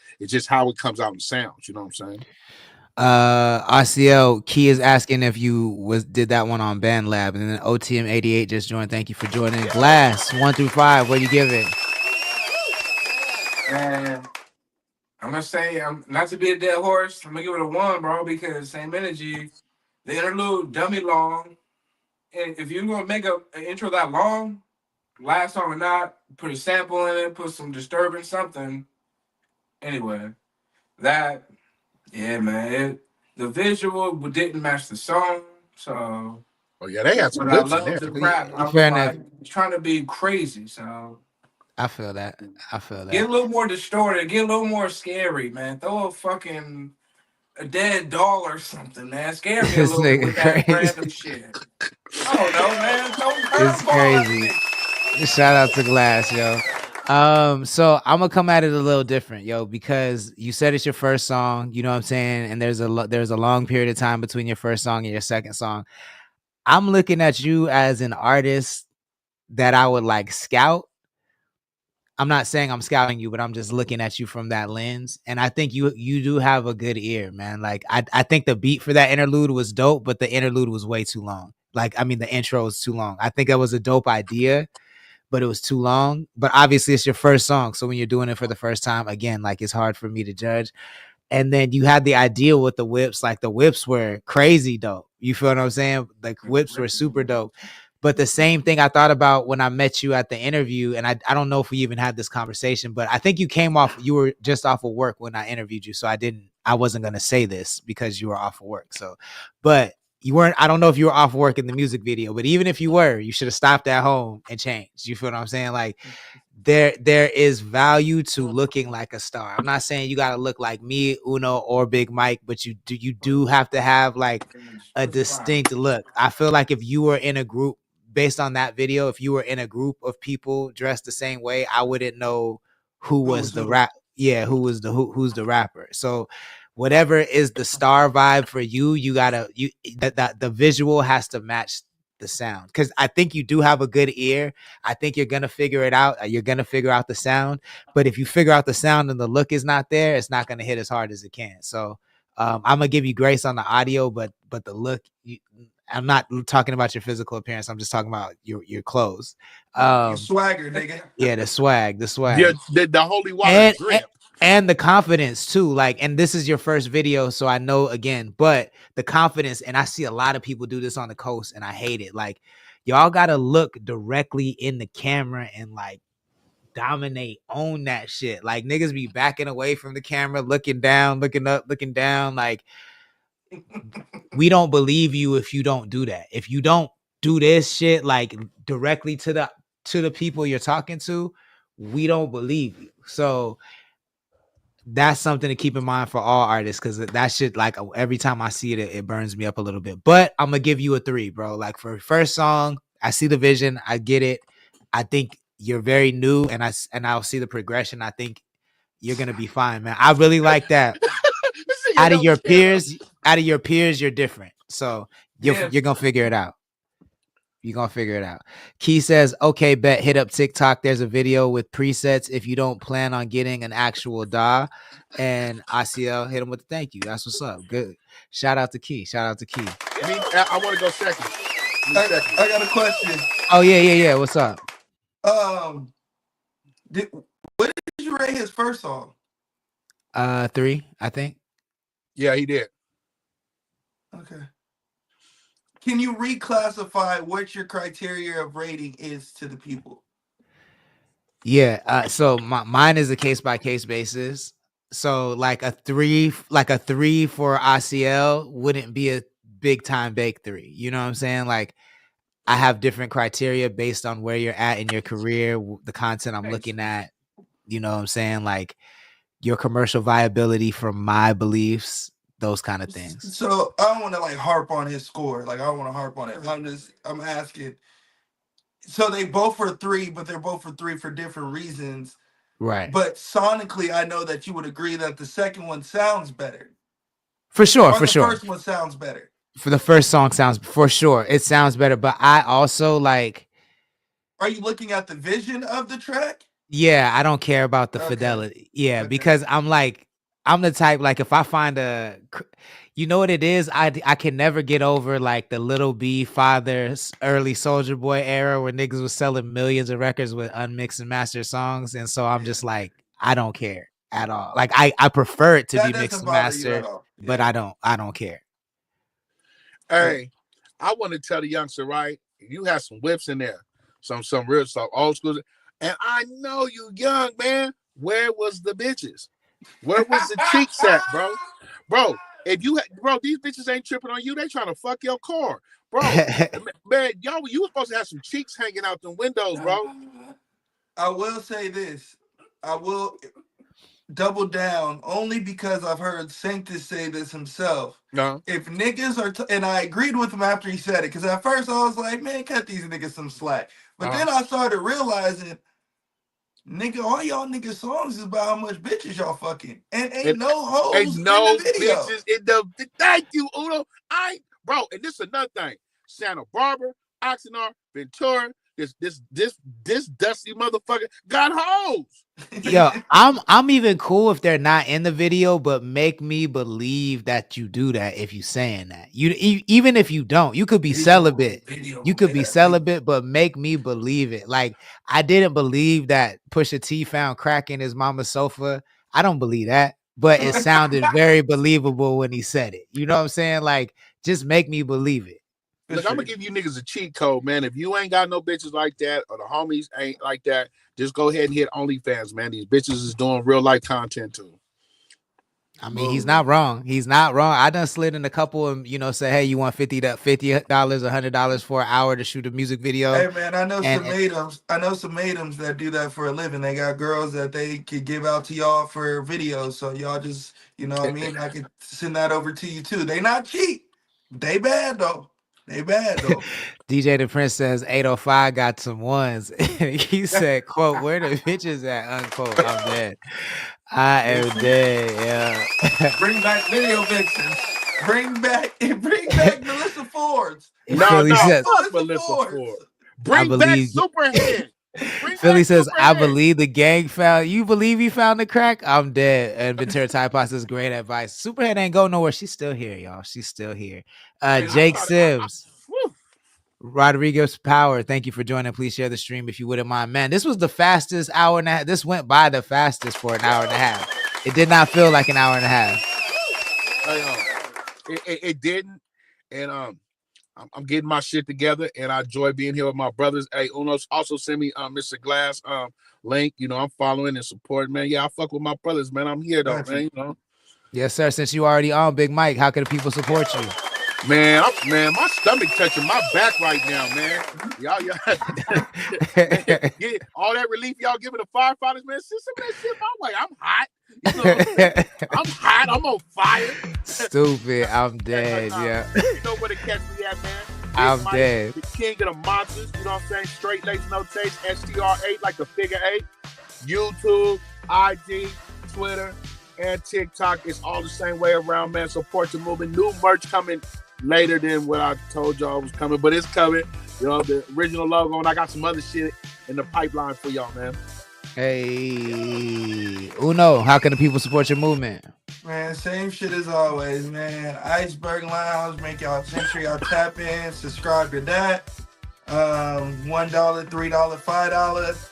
how it comes out in sounds. You know what I'm saying? RCL Key is asking if you did that one on Band Lab, and then OTM88 just joined. Thank you for joining. Glass 1 through 5. What do you give it? Man, I'm gonna say I'm not to be a dead horse. I'm gonna give it a 1, bro, because same energy. The interlude dummy long, and if you're gonna make an intro that long, last song or not, put a sample in it, put some disturbance, something. Anyway, that man, the visual didn't match the song, so. Oh yeah, they had some But I whips in love there. the crap. I was Fair enough. like trying to be crazy, so. I feel that. Get a little more distorted. Get a little more scary, man. Throw a dead doll or something, man. Scare me a This little bit nigga with that crazy. random shit. I don't know, man. Throw It's curveball at crazy. me. Shout out to Glass, yo. So I'm gonna come at it a little different, yo, because you said it's your first song, you know what I'm saying, and there's a long period of time between your first song and your second song. I'm looking at you as an artist that I would like scout. I'm not saying I'm scouting you, but I'm just looking at you from that lens. And I think you do have a good ear, man. Like I think the beat for that interlude was dope, but the interlude was way too long. Like, I mean, the intro was too long. I think that was a dope idea, but it was too long. But obviously it's your first song, so when you're doing it for the first time, again, like it's hard for me to judge. And then you had the idea with the whips, like the whips were crazy dope. You feel what I'm saying? Like whips were super dope. But the same thing I thought about when I met you at the interview, and I don't know if we even had this conversation, but I think you were just off of work when I interviewed you. So I wasn't going to say this because you were off of work. So, but you weren't, I don't know if you were off work in the music video, but even if you were, you should have stopped at home and changed. You feel what I'm saying? Like, there is value to looking like a star. I'm not saying you got to look like me, Uno, or Big Mike, but you do have to have like a distinct look. I feel like if you were in a group, based on that video, if you were in a group of people dressed the same way, I wouldn't know who was the rap. Yeah, who's the rapper. So whatever is the star vibe for you, you gotta that the visual has to match the sound, because I think you do have a good ear. I think you're gonna figure it out. You're gonna figure out the sound. But if you figure out the sound and the look is not there, it's not gonna hit as hard as it can. So I'm gonna give you grace on the audio, but the look, I'm not talking about your physical appearance. I'm just talking about your clothes. Your swagger, nigga. Yeah, the swag. The holy water drip. And the confidence too. Like, and this is your first video, so I know again, but the confidence, and I see a lot of people do this on the coast, and I hate it. Like, y'all gotta look directly in the camera and like dominate, own that shit. Like, niggas be backing away from the camera, looking down, looking up, looking down. Like, we don't believe you if you don't do that. If you don't do this shit like directly to the people you're talking to, we don't believe you. So that's something to keep in mind for all artists, because that shit, like, every time I see it, it burns me up a little bit. But I'm gonna give you a 3, bro. Like, for first song, I see the vision, I get it. I think you're very new, and I'll see the progression. I think you're gonna be fine, man. I really like that. Out of your peers, you're different. So you're gonna figure it out. You're gonna figure it out. Key says, okay, bet, hit up TikTok. There's a video with presets if you don't plan on getting an actual DAW. And ICL, hit him with the thank you. That's what's up. Good. Shout out to Key. I want to go second. I got a question. Oh, yeah. What's up? What did you rate his first song? 3, I think. Yeah, he did. Okay. Can you reclassify what your criteria of rating is to the people? Yeah. So mine is a case by case basis. So like a 3 for ICL wouldn't be a big time bake 3. You know what I'm saying? Like, I have different criteria based on where you're at in your career, the content I'm looking at. You know what I'm saying? Like, your commercial viability from my beliefs, those kind of things. So I don't want to like harp on his score. Like, I don't want to harp on it. I'm asking. So they both were 3, but they're both for 3 for different reasons. Right. But sonically, I know that you would agree that the second one sounds better. For sure. The first one sounds better. For the first song for sure. It sounds better. But I also like. Are you looking at the vision of the track? Yeah, I don't care about the fidelity. Yeah, because I'm the type, like, if I find you know what it is? I can never get over like the Little B Father's early Soulja Boy era where niggas was selling millions of records with unmixed and mastered songs. And so I'm just like, I don't care at all. Like, I prefer it to be mixed and mastered, but I don't care. Hey, I want to tell the youngster, right? You have some whips in there. Some real stuff, old school. And I know you young, man. Where was the bitches? Where was the cheeks at, bro? Bro, these bitches ain't tripping on you. They trying to fuck your car. Bro, man, you were supposed to have some cheeks hanging out the windows, bro. I will say this. I will double down only because I've heard Sanctus say this himself. No. If niggas are, and I agreed with him after he said it, because at first I was like, man, cut these niggas some slack. But then I started realizing, nigga, all y'all niggas songs is about how much bitches y'all fucking. And ain't no hoes in the video. Bitches in the thank you, Uno. Bro, and this is another thing. Santa Barbara, Oxnard, Ventura, This dusty motherfucker got hoes. Yo, I'm even cool if they're not in the video, but make me believe that you do that if you saying that. Even if you don't, you could be celibate. You could be celibate, but make me believe it. Like, I didn't believe that Pusha T found crack in his mama's sofa. I don't believe that, but it sounded very believable when he said it. You know what I'm saying? Like, just make me believe it. Look, I'm gonna give you niggas a cheat code, man. If you ain't got no bitches like that, or the homies ain't like that, just go ahead and hit OnlyFans, man. These bitches is doing real life content too. I mean, he's not wrong. He's not wrong. I done slid in a couple and, you know, say, hey, you want $50, $100 for an hour to shoot a music video? Hey man, I know some maidems that do that for a living. They got girls that they could give out to y'all for videos. So y'all just, you know what I mean? I could send that over to you too. They not cheap. They bad though. DJ the Prince says 805 got some ones. He said, quote, where the bitches at, unquote. I'm dead. I am dead. Yeah. Bring back video vixens. Bring back Melissa Fords. No, fuck Melissa Ford. Bring back Superhead. Philly says, I believe the gang found. You believe he found the crack? I'm dead. And Ventura Tide Pasta says, great advice. Superhead ain't go nowhere. She's still here, y'all. She's still here. Jake Sims. Rodriguez Power, thank you for joining. Please share the stream if you wouldn't mind. Man, this was the fastest hour and a half. This went by the fastest for an hour and a half. It did not feel like an hour and a half. It didn't. And I'm getting my shit together, and I enjoy being here with my brothers. Hey, Uno also send me Mr. Glass link. You know, I'm following and supporting, man. Yeah, I fuck with my brothers, man. I'm here though, man. You know. Yes, sir. Since you already on Big Mike, how can the people support you? Man, my stomach touching my back right now, man. Y'all, yeah, all that relief y'all giving the firefighters, man. Send some of that shit my way. I'm hot. You know what I'm saying? I'm hot. I'm on fire. Stupid. I'm dead. Yeah. You know where to catch me at, man. I'm dead. The king of the monsters. You know what I'm saying? Straight lace, no taste. STR8 like the figure 8. YouTube, IG, Twitter, and TikTok. It's all the same way around, man. Support the movement. New merch coming later than what I told y'all was coming, but it's coming. You know, the original logo, and I got some other shit in the pipeline for y'all, man. Hey, Uno, how can the people support your movement? Man, same shit as always, man. Iceberg Lounge, make sure y'all tap in, subscribe to that. $1, $3, $5.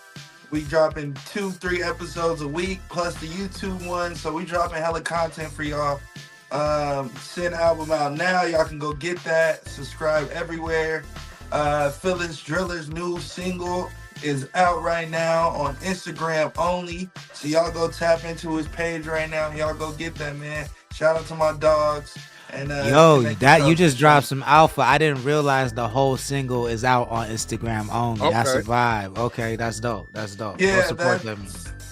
We dropping 2-3 episodes a week, plus the YouTube one. So we dropping hella content for y'all. Send album out now. Y'all can go get that. Subscribe everywhere. Phyllis Driller's new single is out right now on Instagram only. So y'all go tap into his page right now. Y'all go get that, man. Shout out to my dogs. And yo, that you just dropped some alpha. I didn't realize the whole single is out on Instagram only. Okay. That's a vibe. Okay, that's dope. That's dope. Yeah, support them.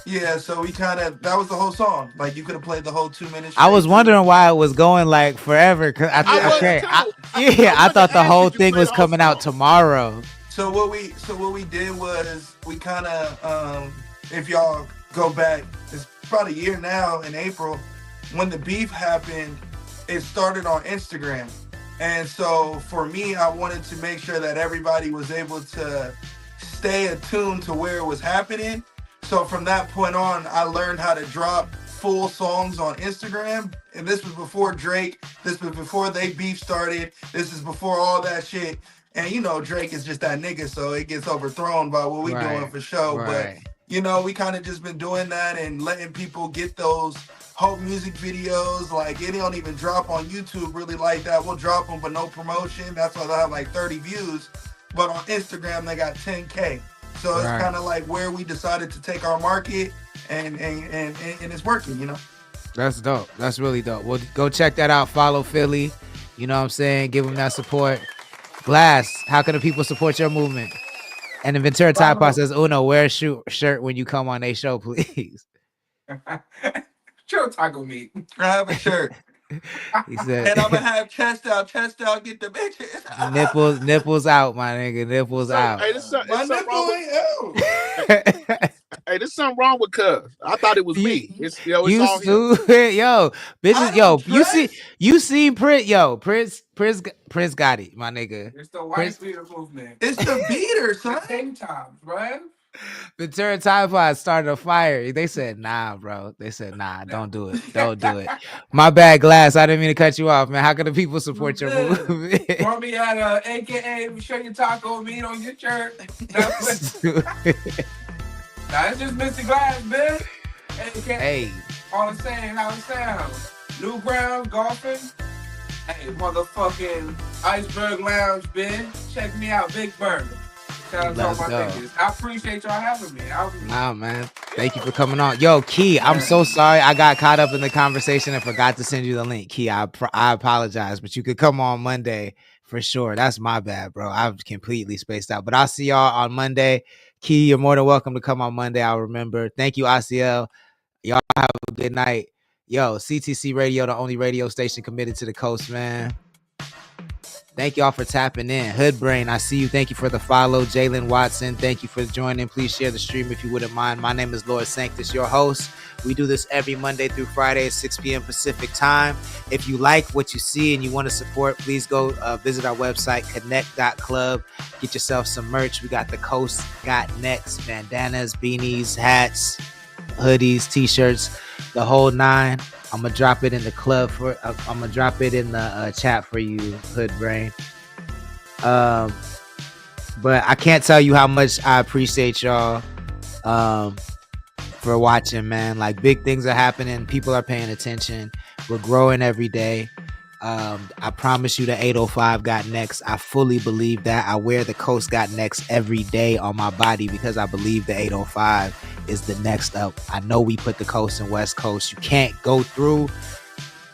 Yeah, so we that was the whole song. Like, you could have played the whole 2 minutes. I was wondering why it was going like forever. Cause I thought the whole thing was coming out tomorrow. So what we did was we kind of, if y'all go back, it's about a year now in April, when the beef happened, it started on Instagram. And so for me, I wanted to make sure that everybody was able to stay attuned to where it was happening. So from that point on, I learned how to drop full songs on Instagram. And this was before Drake. This was before they beef started. This is before all that shit. And, you know, Drake is just that nigga, so it gets overthrown by what we doing for sure. Right. But, you know, we kind of just been doing that and letting people get those whole music videos. Like, it don't even drop on YouTube really like that. We'll drop them, but no promotion. That's why they have like 30 views. But on Instagram, they got 10K. So it's kind of like where we decided to take our market, and it's working, you know? That's dope. That's really dope. Well, go check that out. Follow Philly. You know what I'm saying? Give them that support. Glass, how can the people support your movement? And the Ventura Tide Pod says, Uno, wear a shirt when you come on a show, please. Show taco meat. I have a shirt. He said, and I'm gonna have chest out, get the bitches. nipples out, my nigga, nipples out. Hey, my nipple ain't out. Hey, this something wrong with Cuz? I thought it was me. It's it's You all him. stupid, yo, bitches, yo. You seen Prince got it, my nigga. It's the Prince, white beater movement. It's the beater, son. Tank tops, right? the turn Tide Pod started a fire. They said, nah, bro. They said, nah, don't do it. Don't do it. My bad, Glass. I didn't mean to cut you off, man. How can the people support your movement? Want me at AKA show your taco meat on your shirt? Nah, it's just Mr. Glass, man. AKA, hey, all the same, how it sounds. New ground, golfing. Hey, motherfucking Iceberg Lounge, bitch. Check me out, Big Burger. Shout out to all my niggas. I appreciate y'all having me. Nah, man. Thank you for coming on. Yo, Key, I'm so sorry. I got caught up in the conversation and forgot to send you the link. Key, I apologize, but you could come on Monday for sure. That's my bad, bro. I've completely spaced out. But I'll see y'all on Monday. Key, you're more than welcome to come on Monday. I'll remember. Thank you, ICL. Y'all have a good night. Yo, CTC Radio, the only radio station committed to the coast, man. Thank y'all for tapping in. Hood Brain, I see you. Thank you for the follow. Jalen Watson, thank you for joining. Please share the stream if you wouldn't mind. My name is Lord Sanctus, your host. We do this every Monday through Friday at 6 p.m. Pacific time. If you like what you see and you want to support, please go visit our website, connxct.club. Get yourself some merch. We got the Coast Got Next, bandanas, beanies, hats, hoodies, t-shirts, the whole nine. I'm gonna drop it in the club I'm gonna drop it in the chat for you, Hood Brain. But I can't tell you how much I appreciate y'all for watching, man. Like, big things are happening. People are paying attention. We're growing every day. I promise you the 805 got next. I fully believe that. I wear the Coast Got Next every day on my body because I believe the 805 is the next up. I know we put the Coast and West Coast. You can't go through.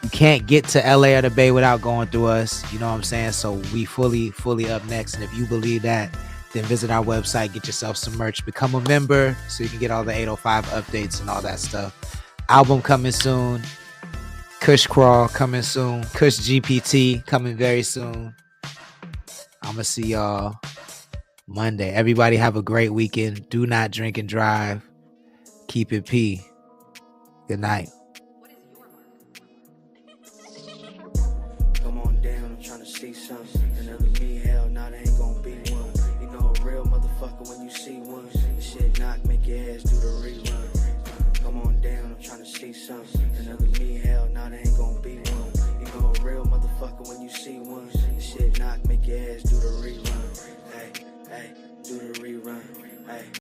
You can't get to LA or the Bay without going through us. You know what I'm saying? So we fully up next. And if you believe that, then visit our website, get yourself some merch, become a member so you can get all the 805 updates and all that stuff. Album coming soon. Kush Crawl coming soon. Kush GPT coming very soon. I'm going to see y'all Monday. Everybody have a great weekend. Do not drink and drive. Keep it P. Good night. Come on down, I'm trying to see something. Another me, hell, nah, there ain't gonna be one. You know a real motherfucker when you see one. This shit knock, make your ass do the rerun. Come on down, I'm trying to see something. Another me, hell, nah, there ain't gonna be one. You know a real motherfucker when you see one. This shit knock, make your ass